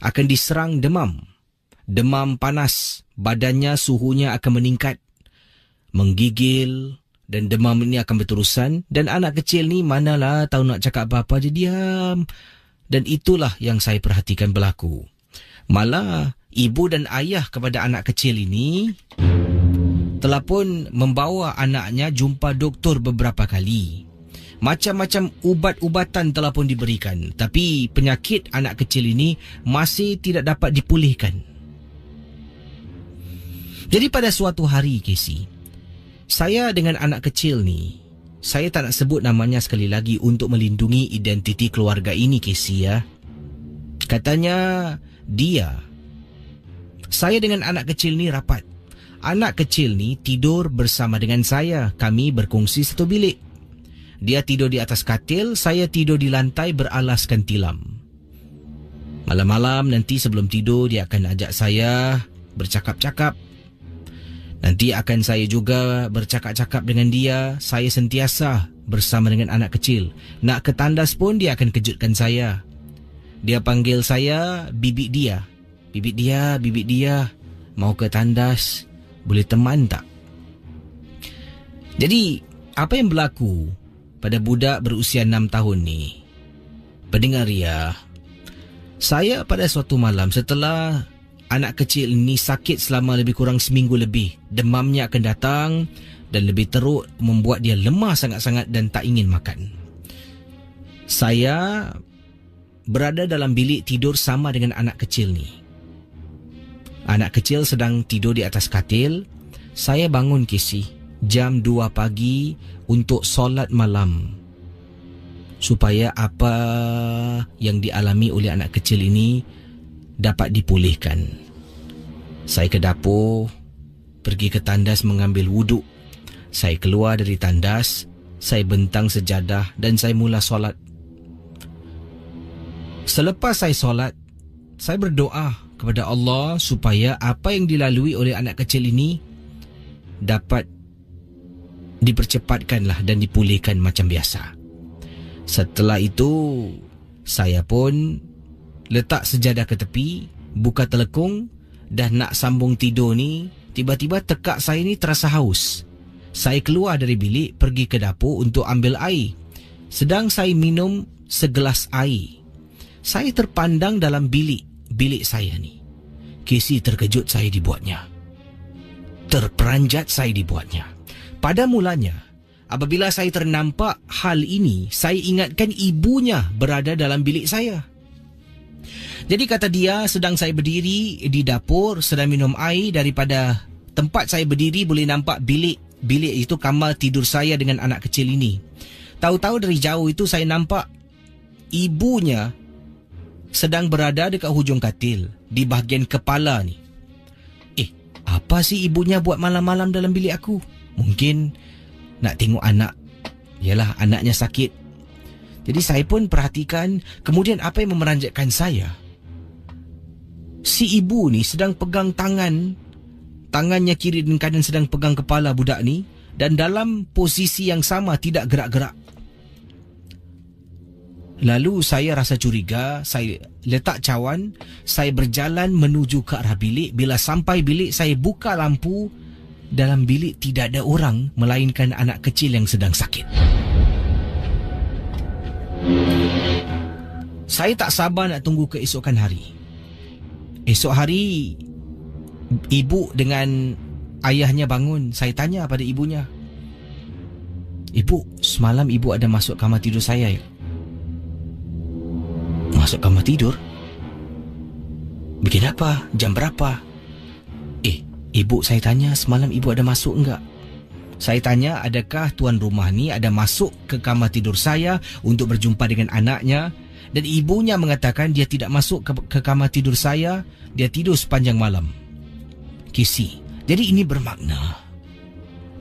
A: akan diserang demam. Demam panas, badannya suhunya akan meningkat, menggigil dan demam ini akan berterusan. Dan anak kecil ni manalah tahu nak cakap apa-apa, dia diam. Dan itulah yang saya perhatikan berlaku. Malah ibu dan ayah kepada anak kecil ini telah pun membawa anaknya jumpa doktor beberapa kali. Macam-macam ubat-ubatan telah pun diberikan. Tapi penyakit anak kecil ini masih tidak dapat dipulihkan. Jadi pada suatu hari, Casey, saya dengan anak kecil ni, saya tak nak sebut namanya sekali lagi untuk melindungi identiti keluarga ini, Casey, ya. Katanya dia, saya dengan anak kecil ni rapat. Anak kecil ni tidur bersama dengan saya. Kami berkongsi satu bilik. Dia tidur di atas katil, saya tidur di lantai beralaskan tilam. Malam-malam nanti sebelum tidur, dia akan ajak saya bercakap-cakap. Nanti akan saya juga bercakap-cakap dengan dia. Saya sentiasa bersama dengan anak kecil. Nak ke tandas pun dia akan kejutkan saya. Dia panggil saya bibik dia. Bibik dia, bibik dia. Mau ke tandas, boleh teman tak? Jadi, apa yang berlaku pada budak berusia 6 tahun ni? Pendengar Ria, saya pada suatu malam setelah anak kecil ini sakit selama lebih kurang seminggu lebih, demamnya akan datang dan lebih teruk membuat dia lemah sangat-sangat dan tak ingin makan. Saya berada dalam bilik tidur sama dengan anak kecil ni. Anak kecil sedang tidur di atas katil. Saya bangun, Casey, jam 2 pagi untuk solat malam. Supaya apa yang dialami oleh anak kecil ini dapat dipulihkan. Saya ke dapur, pergi ke tandas mengambil wuduk. Saya keluar dari tandas, saya bentang sejadah dan saya mula solat. Selepas saya solat, saya berdoa kepada Allah supaya apa yang dilalui oleh anak kecil ini dapat dipercepatkanlah dan dipulihkan macam biasa. Setelah itu, saya pun letak sejadah ke tepi, buka telekung, dah nak sambung tidur ni, tiba-tiba tekak saya ni terasa haus. Saya keluar dari bilik, pergi ke dapur untuk ambil air. Sedang saya minum segelas air, saya terpandang dalam bilik saya ni. Casey, terkejut saya dibuatnya. Terperanjat saya dibuatnya. Pada mulanya, apabila saya ternampak hal ini, saya ingatkan ibunya berada dalam bilik saya. Jadi kata dia, sedang saya berdiri di dapur, sedang minum air, daripada tempat saya berdiri boleh nampak bilik itu kamar tidur saya dengan anak kecil ini. Tahu-tahu dari jauh itu saya nampak ibunya sedang berada dekat hujung katil, di bahagian kepala ni. Apa sih ibunya buat malam-malam dalam bilik aku? Mungkin nak tengok anak. Yalah, anaknya sakit. Jadi saya pun perhatikan. Kemudian apa yang memeranjatkan saya, si ibu ni sedang pegang tangan tangannya kiri dan kanan sedang pegang kepala budak ni dan dalam posisi yang sama tidak gerak-gerak. Lalu saya rasa curiga, saya letak cawan, saya berjalan menuju ke arah bilik. Bila sampai bilik, saya buka lampu. Dalam bilik tidak ada orang melainkan anak kecil yang sedang sakit. Saya tak sabar nak tunggu keesokan hari. Esok hari, ibu dengan ayahnya bangun. Saya tanya pada ibunya, "Ibu, semalam ibu ada masuk kamar tidur saya." "Masuk kamar tidur? Bikin apa? Jam berapa?" Ibu, saya tanya semalam ibu ada masuk enggak? Saya tanya adakah tuan rumah ni ada masuk ke kamar tidur saya untuk berjumpa dengan anaknya, dan ibunya mengatakan dia tidak masuk ke kamar tidur saya, dia tidur sepanjang malam. Kisi, jadi ini bermakna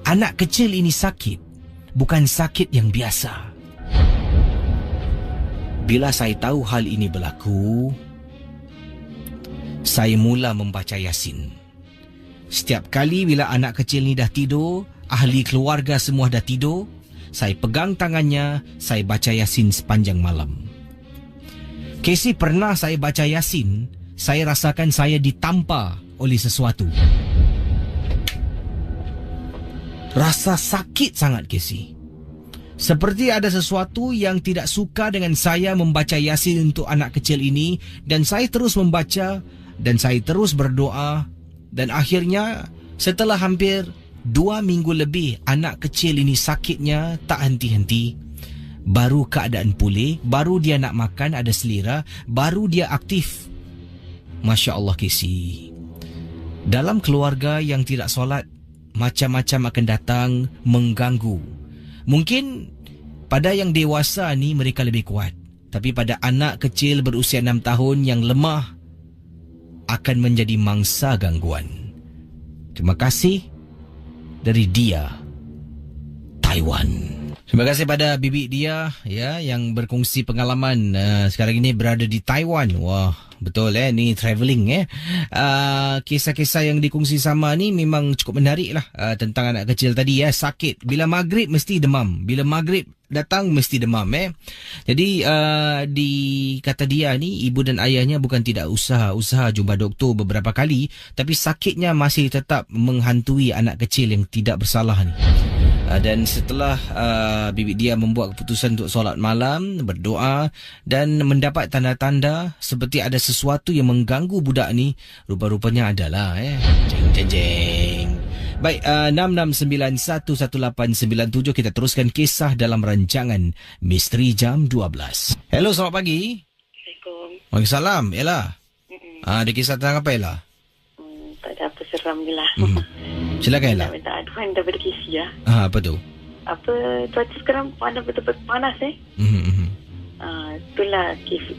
A: anak kecil ini sakit, bukan sakit yang biasa. Bila saya tahu hal ini berlaku, saya mula membaca Yasin. Setiap kali bila anak kecil ni dah tidur, ahli keluarga semua dah tidur, saya pegang tangannya, saya baca Yasin sepanjang malam. Casey, pernah saya baca Yasin, saya rasakan saya ditampa oleh sesuatu. Rasa sakit sangat, Casey. Seperti ada sesuatu yang tidak suka dengan saya membaca Yasin untuk anak kecil ini, dan saya terus membaca dan saya terus berdoa. Dan akhirnya setelah hampir 2 minggu lebih anak kecil ini sakitnya tak henti-henti. Baru keadaan pulih, baru dia nak makan ada selera, baru dia aktif. Masya Allah, Casey. Dalam keluarga yang tidak solat, macam-macam akan datang mengganggu. Mungkin pada yang dewasa ni mereka lebih kuat, tapi pada anak kecil berusia 6 tahun yang lemah akan menjadi mangsa gangguan. Terima kasih dari Dia, Taiwan. Terima kasih pada bibi Dia ya yang berkongsi pengalaman sekarang ini berada di Taiwan. Wah, betul ni travelling kisah-kisah yang dikongsi sama ni memang cukup menarik lah tentang anak kecil tadi sakit. Bila maghrib mesti demam. Bila maghrib datang mesti demam Jadi di kata dia ni, ibu dan ayahnya bukan tidak usaha jumpa doktor beberapa kali, tapi sakitnya masih tetap menghantui anak kecil yang tidak bersalah ni. Dan setelah bibi dia membuat keputusan untuk solat malam, berdoa dan mendapat tanda-tanda seperti ada sesuatu yang mengganggu budak ni, rupa-rupanya adalah jeng. Baik, 66911897 kita teruskan kisah dalam rancangan Misteri Jam 12. Hello, selamat pagi.
C: Assalamualaikum.
A: Waalaikumsalam, Ella. Ada kisah tentang apa, Ella?
C: Tak ada apa, seram je lah.
A: Silakan, Ella.
C: Nak minta aduan daripada Casey ya.
A: Apa tu?
C: Apa, cuaca sekarang panas, betul-betul panas itulah Casey,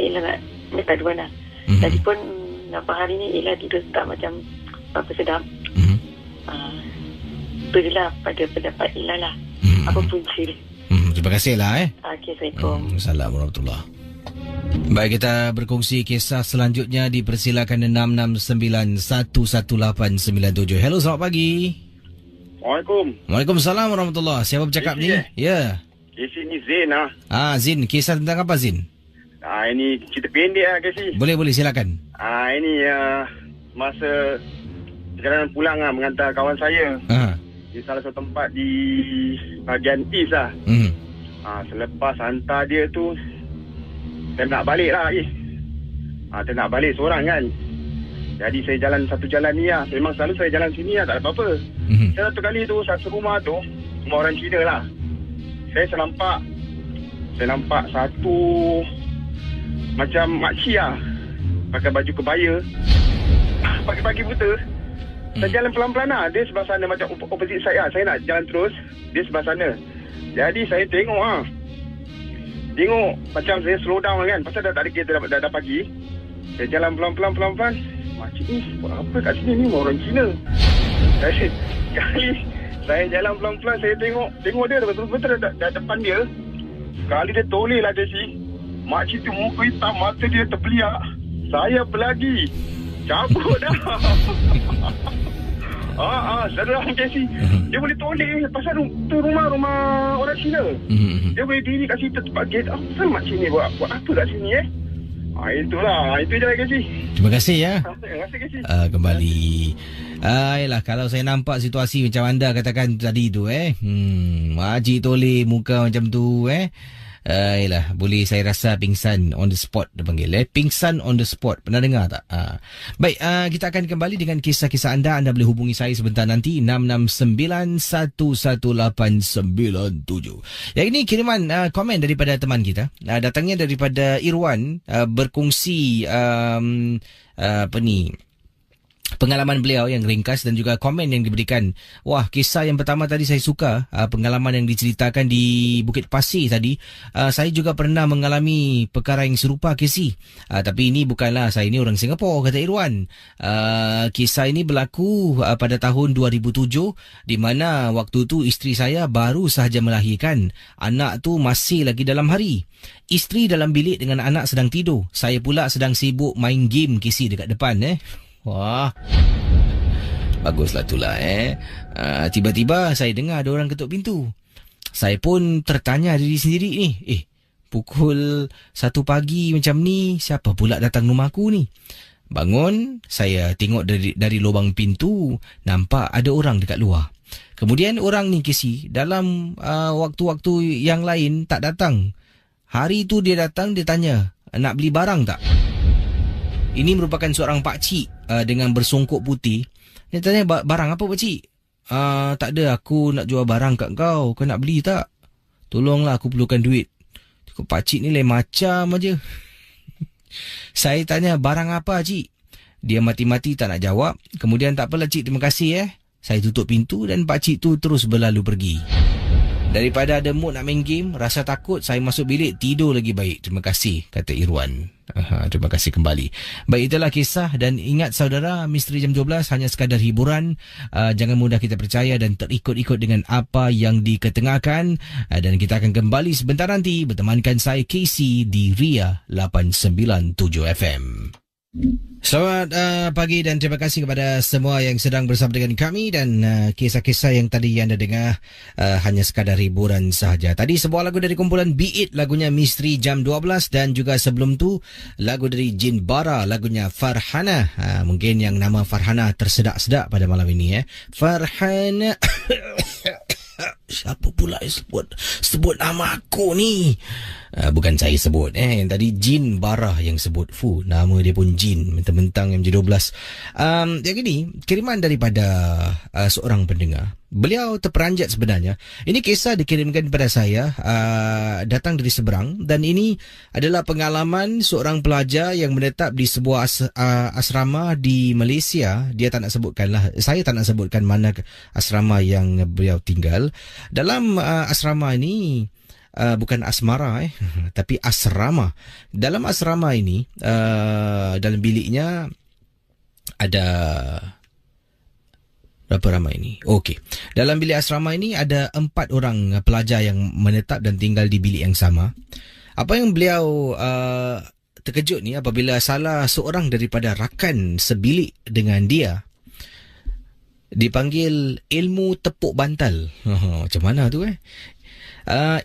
C: Ella nak minta aduan lah. Tadi pun nampak hari ni Ella tidur tak macam apa sedap. Itu je lah pada pendapat Ella lah. Apa punca dia.
A: Terima kasih lah
C: Okay, Assalamualaikum.
A: Assalamualaikum warahmatullahi. Baik, kita berkongsi kisah selanjutnya. Dipersilakan 66911897. Hello, selamat pagi.
D: Assalamualaikum.
A: Waalaikumsalam warahmatullahi. Siapa bercakap ni? Ya.
D: Casey ni Zain lah.
A: Zin, kisah tentang apa, Zin?
D: Ini cerita pendek lah, Casey.
A: Boleh, silakan.
D: Ini masa perjalanan pulang lah, mengantar kawan saya di salah satu tempat di bahagian East lah. Selepas hantar dia tu, saya nak balik lah. Saya nak balik seorang kan. Jadi saya jalan satu jalan ni lah. Memang selalu saya jalan sini lah, tak ada apa-apa. Saya satu kali tu, satu rumah tu, rumah orang Cina lah. Saya nampak satu macam makcik lah, pakai baju kebaya, pagi-pagi buta. Saya jalan pelan-pelan lah. Dia sebelah sana, macam opposite side lah. Saya nak jalan terus, dia sebelah sana. Jadi saya tengok macam saya slow down kan, pasal dah tak ada kereta, dah pagi. Saya jalan pelan-pelan. Makcik ni buat apa kat sini ni, orang Cina. Saya jalan pelan-pelan, saya tengok dia betul-betul dah depan dia. Sekali dia toleh lah dia si. Makcik tu muka hitam, mata dia terbeliak. Saya berlagi cabut dah. Saudara orang KC. Dia boleh toleh pasal tu rumah orang Cina. Dia boleh diri kat situ tempat gate. Kenapa makcik ni buat apa kat sini Itulah. Itu je lah KC.
A: Terima kasih ya.
D: Terima kasih KC.
A: Kembali. Yalah, kalau saya nampak situasi macam anda katakan tadi tu makcik toleh muka macam tu Yalah, boleh saya rasa pingsan on the spot dia panggil pingsan on the spot. Pernah dengar tak? Baik, kita akan kembali dengan kisah-kisah anda. Anda boleh hubungi saya sebentar nanti 6691197. Yang ini kiriman komen daripada teman kita. Datangnya daripada Irwan, berkongsi pengalaman beliau yang ringkas dan juga komen yang diberikan. Wah, kisah yang pertama tadi saya suka, pengalaman yang diceritakan di Bukit Pasir tadi. Saya juga pernah mengalami perkara yang serupa, Casey. Tapi ini bukanlah, saya ini orang Singapura, kata Irwan. Kisah ini berlaku pada tahun 2007, di mana waktu tu isteri saya baru sahaja melahirkan. Anak tu masih lagi dalam hari. Isteri dalam bilik dengan anak sedang tidur. Saya pula sedang sibuk main game, Casey, dekat depan. Wah, baguslah itulah tiba-tiba saya dengar ada orang ketuk pintu. Saya pun tertanya diri sendiri ni, pukul 1 pagi macam ni, siapa pula datang rumahku ni? Bangun, saya tengok dari lubang pintu, nampak ada orang dekat luar. Kemudian orang ni, Casey, dalam waktu-waktu yang lain tak datang. Hari tu dia datang, dia tanya, nak beli barang tak? Ini merupakan seorang pakcik dengan bersongkok putih. Dia tanya, barang apa pakcik? Tak ada, aku nak jual barang kat kau. Kau nak beli tak? Tolonglah, aku perlukan duit. Pakcik ni lain macam aja. Saya tanya, barang apa cik? Dia mati-mati tak nak jawab. Kemudian, tak apalah cik, terima kasih Saya tutup pintu dan pakcik tu terus berlalu pergi. Daripada ada mood nak main game, rasa takut, saya masuk bilik, tidur lagi baik. Terima kasih, kata Irwan. Terima kasih kembali. Baik, itulah kisah. Dan ingat saudara, Misteri Jam 12 hanya sekadar hiburan. Jangan mudah kita percaya dan terikut-ikut dengan apa yang diketengahkan. Dan kita akan kembali sebentar nanti bertemankan saya, Casey, di Ria 897 FM. Selamat pagi dan terima kasih kepada semua yang sedang bersama dengan kami. Dan kisah-kisah yang tadi anda dengar hanya sekadar hiburan sahaja. Tadi sebuah lagu dari kumpulan Beat, lagunya Misteri Jam 12. Dan juga sebelum tu lagu dari Jin Bara, lagunya Farhana. Mungkin yang nama Farhana tersedak-sedak pada malam ini Farhana. Siapa pula yang sebut nama aku ni? Bukan saya sebut yang tadi Jin Bara yang sebut. Nama dia pun Jin, mentang-mentang MJ12. Yang ini kiriman daripada seorang pendengar. Beliau terperanjat sebenarnya. Ini kisah dikirimkan kepada saya, datang dari seberang, dan ini adalah pengalaman seorang pelajar yang menetap di sebuah asrama di Malaysia. Dia tak nak sebutkanlah, saya tak nak sebutkan mana asrama yang beliau tinggal. Dalam asrama ini, bukan asmara tapi asrama. Dalam asrama ini, dalam biliknya ada berapa ramai ini? Okey. Dalam bilik asrama ini ada 4 orang pelajar yang menetap dan tinggal di bilik yang sama. Apa yang beliau terkejut ni apabila salah seorang daripada rakan sebilik dengan dia dipanggil ilmu tepuk bantal. Macam mana tu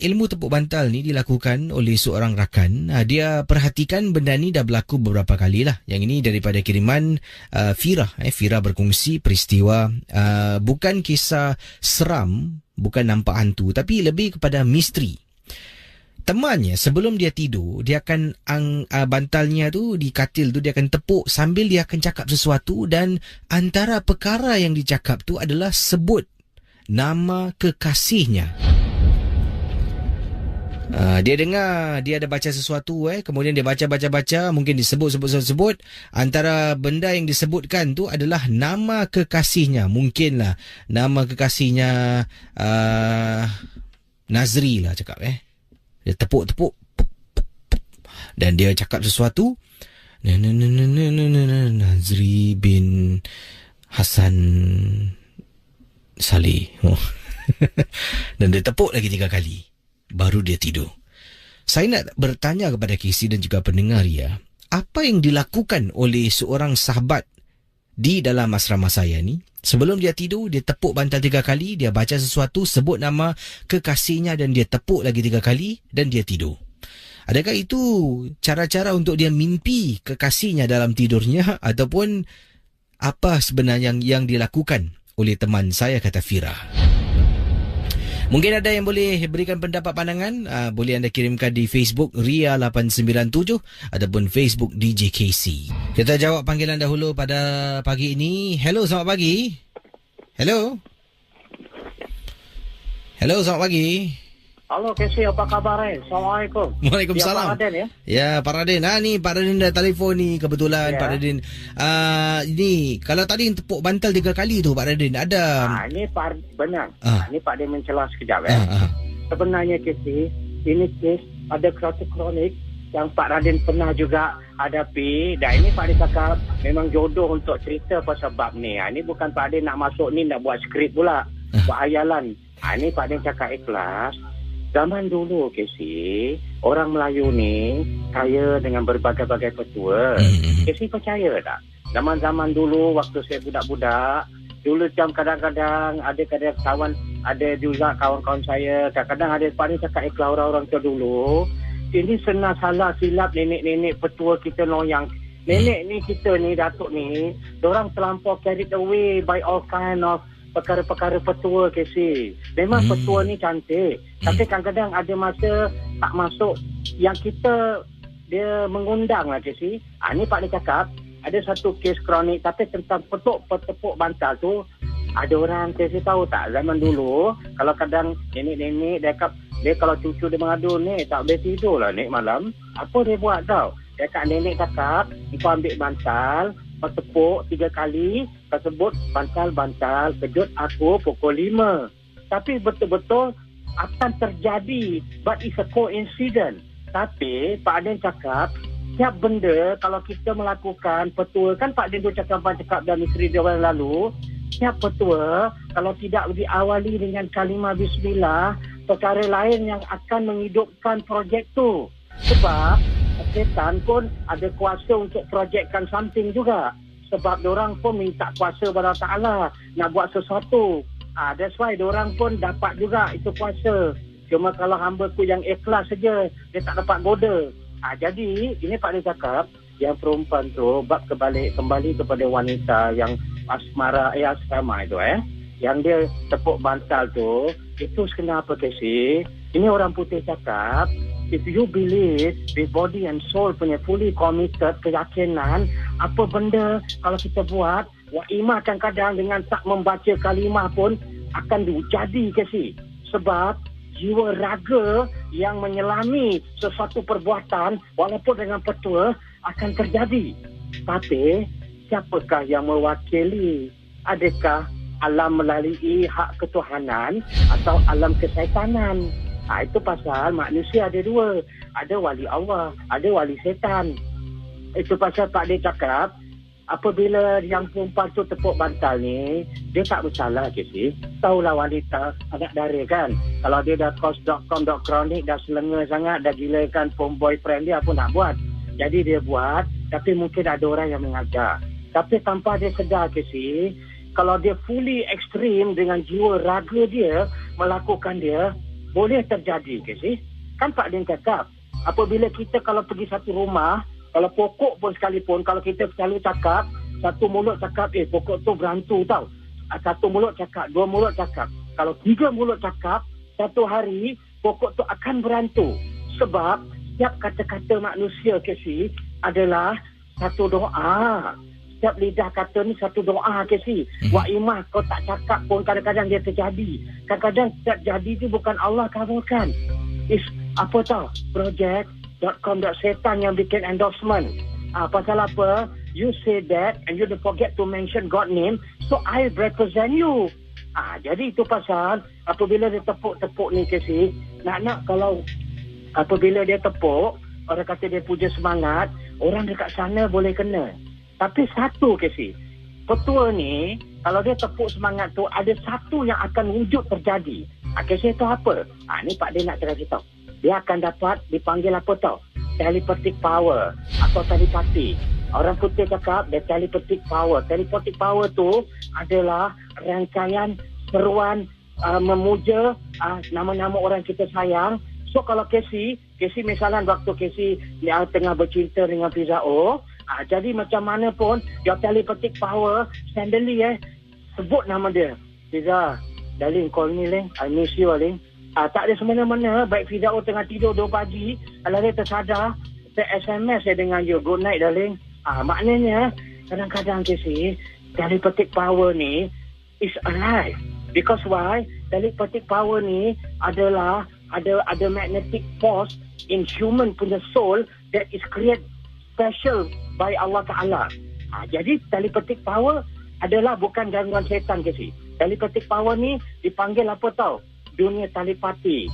A: ilmu tepuk bantal ni dilakukan oleh seorang rakan. Dia perhatikan benda ni dah berlaku beberapa kali lah. Yang ini daripada kiriman Fira. Fira berkongsi peristiwa, bukan kisah seram, bukan nampak hantu, tapi lebih kepada misteri. Temannya sebelum dia tidur, dia akan bantalnya tu di katil tu dia akan tepuk sambil dia akan cakap sesuatu, dan antara perkara yang dicakap tu adalah sebut nama kekasihnya. Dia dengar dia ada baca sesuatu kemudian dia baca, mungkin disebut. Antara benda yang disebutkan tu adalah nama kekasihnya. Mungkinlah nama kekasihnya Nazri lah cakap Dia tepuk dan dia cakap sesuatu, Nazri bin Hasan Saleh. Dan dia tepuk lagi 3 kali, baru dia tidur. Saya nak bertanya kepada Casey dan juga pendengar apa yang dilakukan oleh seorang sahabat di dalam asrama saya ni, sebelum dia tidur, dia tepuk bantal 3 kali, dia baca sesuatu, sebut nama kekasihnya dan dia tepuk lagi 3 kali dan dia tidur. Adakah itu cara-cara untuk dia mimpi kekasihnya dalam tidurnya ataupun apa sebenarnya yang dilakukan oleh teman saya, kata Fira. Mungkin ada yang boleh berikan pendapat pandangan, boleh anda kirimkan di Facebook Ria897 ataupun Facebook DJ KC. Kita jawab panggilan dahulu pada pagi ini. Hello, selamat pagi. Hello. Hello, selamat pagi.
E: Halo KC, apa kabar? Assalamualaikum.
A: Waalaikumsalam.
E: Ya, Pak Raden ya?
A: Ya, Pak Raden. Ni Pak Raden dah telefon ni kebetulan, ya. Pak Raden. Ini kalau tadi tepuk bantal 3 kali tu Pak Raden, ada
E: ini Pak benar. Ini Pak Raden mencelah sekejap Sebenarnya KC, ini kes ada kronik yang Pak Raden pernah juga hadapi, dan ini Pak Raden cakap memang jodoh untuk cerita pasal bab ni. Ini bukan Pak Raden nak masuk ni nak buat skrip pula, buat hayalan. Ini Pak Raden cakap ikhlas. Zaman dulu, Casey, orang Melayu ni kaya dengan berbagai-bagai petua. Casey percaya tak? Zaman-zaman dulu, waktu saya budak-budak, dulu jam kadang-kadang ada kawan, ada juga kawan-kawan saya, kadang-kadang ada paling cakap ikhlas orang-orang tu dulu. Ini senang salah silap nenek-nenek petua kita loyang. Nenek ni kita ni, datuk ni, diorang terlampau carried away by all kind of perkara-perkara petua, Casey. Memang petua ni cantik, tapi kadang-kadang ada masa tak masuk yang kita dia mengundang lah, Casey. Ni Pak dia cakap ada satu kes kronik, tapi tentang tepuk bantal tu. Ada orang, Casey tahu tak, zaman dulu kalau kadang nenek-nenek dia kalau cucu dia mengadu, "Nek, tak boleh tidur lah Nek malam." Apa dia buat tau? Dia kat nenek cakap, "Kau ambil bantal, kau tepuk 3 kali, kau sebut bantal-bantal, kejut aku pukul 5. Tapi betul-betul akan terjadi, but it's a coincidence." Tapi Pak Aden cakap, setiap benda kalau kita melakukan petua, kan Pak Aden tu cakap dalam isteri dia yang lalu, setiap petua kalau tidak diawali dengan kalimah bismillah, perkara lain yang akan menghidupkan projek tu. Sebab setan pun ada kuasa untuk projekkan something juga. Sebab diorang pun minta kuasa kepada Ta'ala nak buat sesuatu. That's why diorang pun dapat juga itu kuasa. Cuma kalau hamba ku yang ikhlas saja, dia tak dapat goda. Jadi ini Pak dia cakap, yang perempuan tu bab kembali kepada wanita yang asrama itu yang dia tepuk bantal tu, itu kenapa Casey? Ini orang putih cakap, if you believe with body and soul punya fully committed, keyakinan, apa benda kalau kita buat, wa'imah kadang-kadang dengan tak membaca kalimah pun akan jadi Casey. Sebab jiwa raga yang menyelami sesuatu perbuatan walaupun dengan petua akan terjadi. Tapi siapakah yang mewakili? Adakah alam melalui hak ketuhanan atau alam kesaitanan? Itu pasal manusia ada dua. Ada wali Allah, ada wali setan. Itu pasal Pak dia cakap, apabila yang perempuan tu tepuk bantal ni, dia tak bersalah, Casey. Tahulah wanita anak dara kan, kalau dia dah cos.com.chronic dah selenga sangat, dah gila kan boyfriend dia, apa nak buat. Jadi dia buat, tapi mungkin ada orang yang mengajar. Tapi tanpa dia sedar, Casey, kalau dia fully ekstrim dengan jiwa raga dia melakukan dia, boleh terjadi, Casey. Kan Pak Din cakap, apabila kita kalau pergi satu rumah, kalau pokok pun sekalipun, kalau kita selalu cakap, satu mulut cakap, pokok tu berantu tau. Satu mulut cakap, 2 mulut cakap. Kalau 3 mulut cakap, satu hari, pokok tu akan berantu. Sebab, setiap kata-kata manusia, Casey, adalah satu doa. Setiap lidah kata ni satu doa, Casey. Wa'imah, kau tak cakap pun kadang-kadang dia terjadi. Kadang-kadang setiap jadi tu bukan Allah kabulkan. Apa tau? Project.com.setan yang bikin endorsement. Pasal apa? You say that and you don't forget to mention God name, so I represent you. Jadi itu pasal apabila dia tepuk-tepuk ni, Casey, nak kalau apabila dia tepuk, orang kata dia puja semangat, orang dekat sana boleh kena. Tapi satu, Casey, petua ni, kalau dia tepuk semangat tu, ada satu yang akan wujud terjadi. Casey, itu apa? Ni Pak dia nak terasi tahu. Dia akan dapat dipanggil apa tau? telepathic power atau telepati. Orang putih cakap the telepathic power. Telepathic power tu adalah rangkaian seruan memuja nama-nama orang kita sayang. So kalau Casey misalnya waktu Casey tengah bercinta dengan Fizao, jadi macam mana pun your telepathic power suddenly sebut nama dia. Fiza, darling, call me Ling, I miss you Ling. Tak ada semena-mena, baik Fizao tengah tidur 2 pagi, kalau dia tersadar, saya SMS dengan you, good night darling. Maknanya kadang-kadang Casey, telepathic power ni is alive. Because why? Telepathic power ni adalah ada magnetic force in human punya soul that is created special by Allah Ta'ala. Jadi telepathic power adalah bukan gangguan setan Casey. Telepathic power ni dipanggil apa tau? Dunia telepati.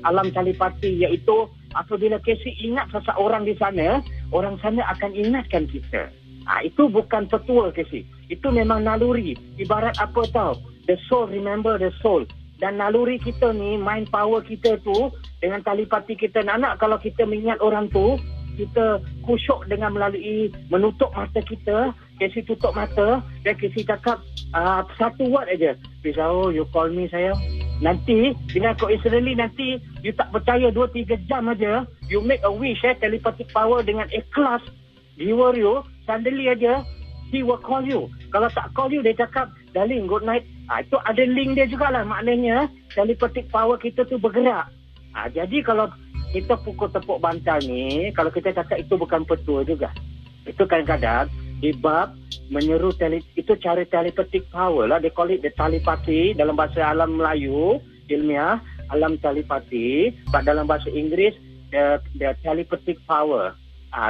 E: Alam telepati, iaitu apabila Casey ingat seseorang di sana, orang sana akan ingatkan kita. Itu bukan petua Casey. Itu memang naluri. Ibarat apa tau? The soul remember the soul. Dan naluri kita ni, mind power kita tu, dengan telepati kita, nak kalau kita mengingat orang tu, kita khusyuk dengan melalui menutup mata kita. Casey tutup mata dan Casey cakap satu word aja, Fizao, you call me sayang. Nanti dengan coincidentally nanti you tak percaya 2-3 jam aja, you make a wish telepathic power dengan ikhlas jiwa you, suddenly aja he will call you. Kalau tak call you, dia cakap darling good night. Itu ada link dia jugalah. Maknanya telepathic power kita tu bergerak. Jadi kalau kita pukul tepuk bantal ni, kalau kita cakap itu bukan petua juga. Itu kadang-kadang di bab menyeru itu cara telepathic power lah. They call it the telepathy dalam bahasa alam Melayu ilmiah, alam telepati. Dalam bahasa Inggeris the telepathic power.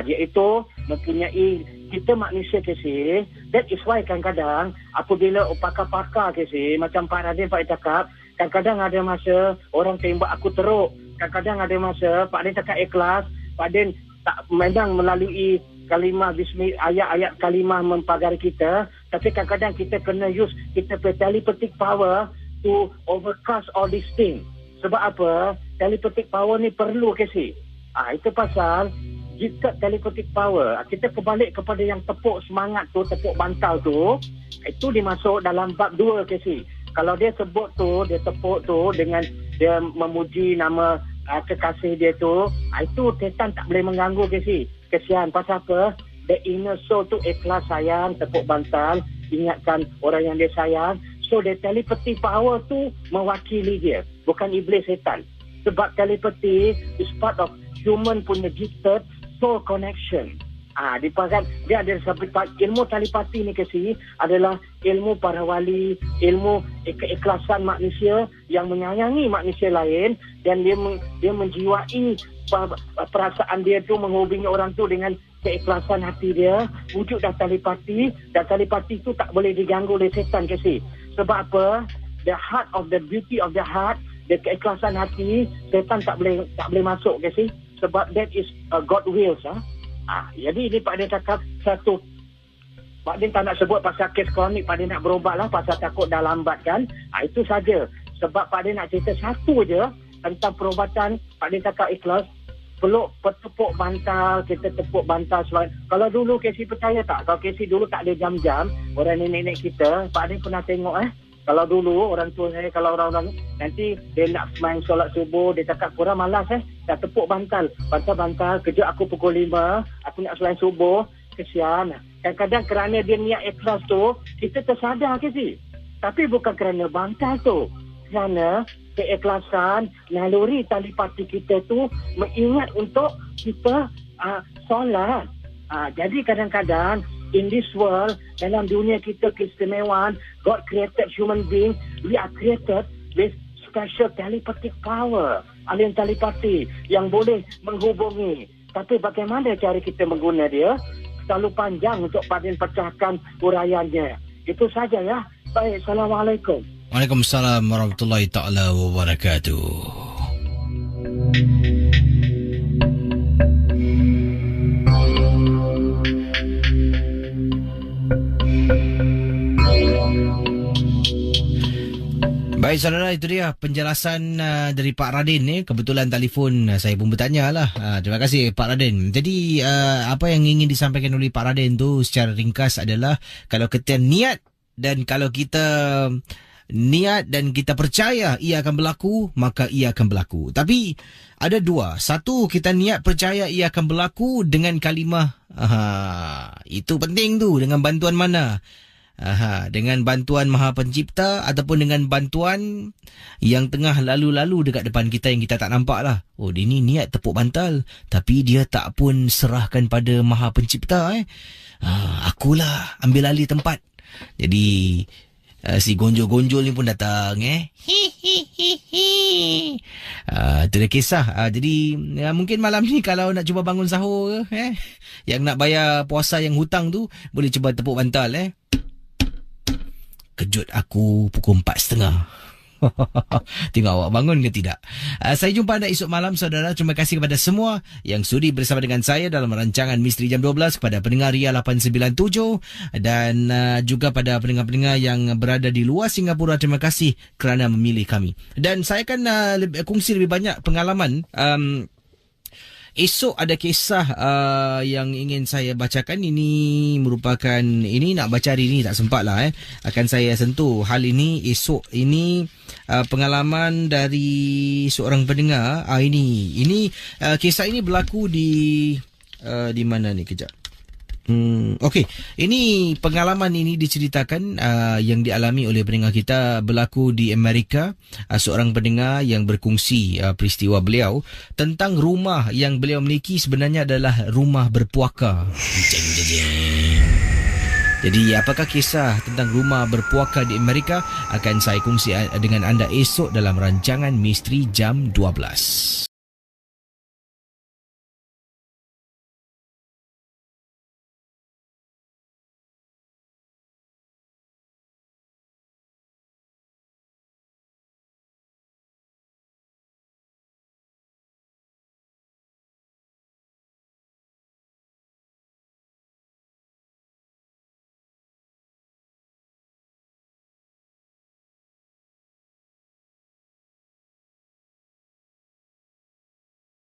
E: Dia itu mempunyai kita manusia Casey. That is why kadang-kadang apabila pakar-pakar Casey, macam Pak Radin Pak cakap, kadang-kadang ada masa orang tembak aku teruk. Kadang-kadang ada masa Pak Din cakap ikhlas, Pak Din tak memang melalui kalimah bismillah, ayat-ayat kalimah mempagari kita, tapi kadang-kadang kita kena use kita punya telepathic power to overcast all these things. Sebab apa? Telepathic power ni perlu Casey. Itu pasal jika telepathic power, kita kembali kepada yang tepuk semangat tu, tepuk bantal tu, itu dimasuk dalam bab 2 Casey. Kalau dia sebut tu, dia tepuk tu dengan dia memuji nama kekasih dia tu, itu setan tak boleh mengganggu Casey. Kesian, pasal apa? The inner soul tu ikhlas sayang, tepuk bantal, ingatkan orang yang dia sayang. So the telepathy power tu mewakili dia, bukan iblis setan. Sebab telepathy is part of human punya gifted soul connection. Dia ada ilmu telepati ni Casey adalah ilmu para wali, ilmu keikhlasan manusia yang menyayangi manusia lain, dan dia menjiwai perasaan dia tu, menghubungi orang tu dengan keikhlasan hati dia. Wujud dah telepati, dan telepati tu tak boleh diganggu oleh setan Casey. Sebab apa? The heart of the beauty of the heart, the keikhlasan hati, setan tak boleh masuk Casey. Sebab that is God wills. Jadi ini Pak Din cakap satu. Pak Din tak nak sebut pasal kes kronik, Pak Din nak berobat lah pasal takut dah lambat kan. Itu saja. Sebab Pak Din nak cerita satu je tentang perubatan. Pak Din cakap ikhlas, peluk tepuk bantal, kita tepuk bantal selain. Kalau dulu Casey percaya tak? Kalau Casey dulu tak ada jam-jam, orang nenek-nenek kita, Pak Din pernah tengok kalau dulu orang tua saya, kalau orang-orang nanti dia nak main solat subuh, dia cakap kurang malas dah tepuk bantal, kejap aku pukul 5, aku nak solat subuh. Kesian. Kadang-kadang kerana dia niat ikhlas tu, kita tersadar ke sih. Tapi bukan kerana bantal tu, kerana keikhlasan naluri telepati kita tu mengingat untuk kita solat. Jadi kadang-kadang in this world, dalam dunia kita keistimewaan, God created human being, we are created with special telepathic power, alien telepati yang boleh menghubungi. Tapi bagaimana cara kita mengguna dia? Terlalu panjang untuk Pak Din pecahkan uraiannya. Itu saja ya. Baik, Assalamualaikum.
A: Waalaikumsalam warahmatullahi ta'ala wabarakatuh. Baik saudara, itu dia penjelasan dari Pak Radin ni. Kebetulan telefon saya pun bertanya lah. Terima kasih Pak Radin. Jadi apa yang ingin disampaikan oleh Pak Radin tu secara ringkas adalah kalau kita niat dan kalau kita niat dan kita percaya ia akan berlaku, maka ia akan berlaku. Tapi ada dua. Satu, kita niat percaya ia akan berlaku dengan kalimah. Itu penting tu. Dengan bantuan mana? Dengan bantuan Maha Pencipta ataupun dengan bantuan yang tengah lalu-lalu dekat depan kita yang kita tak nampak lah. Oh, dia ni niat tepuk bantal tapi dia tak pun serahkan pada Maha Pencipta. Akulah ambil alih tempat. Jadi si gonjol-gonjol ni pun datang. Itu dia kisah. Jadi mungkin malam ni kalau nak cuba bangun sahur yang nak bayar puasa yang hutang tu, boleh cuba tepuk bantal. Kejut aku pukul 4.30. Tengok awak bangun ke tidak. Saya jumpa anda esok malam saudara. Terima kasih kepada semua yang sudi bersama dengan saya dalam rancangan Misteri Jam 12, kepada pendengar Ria 897 dan juga pada pendengar-pendengar yang berada di luar Singapura. Terima kasih kerana memilih kami. Dan saya akan kongsi lebih banyak pengalaman. Esok ada kisah yang ingin saya bacakan. Ini merupakan, ini nak baca hari ini tak sempat lah. Akan saya sentuh hal ini esok. Ini pengalaman dari seorang pendengar. Ini kisah ini berlaku di mana ni, kejap. Okey, ini pengalaman ini diceritakan yang dialami oleh pendengar kita, berlaku di Amerika. Seorang pendengar yang berkongsi peristiwa beliau tentang rumah yang beliau miliki sebenarnya adalah rumah berpuaka. Jadi apakah kisah tentang rumah berpuaka di Amerika akan saya kongsi dengan anda esok dalam rancangan Misteri Jam 12.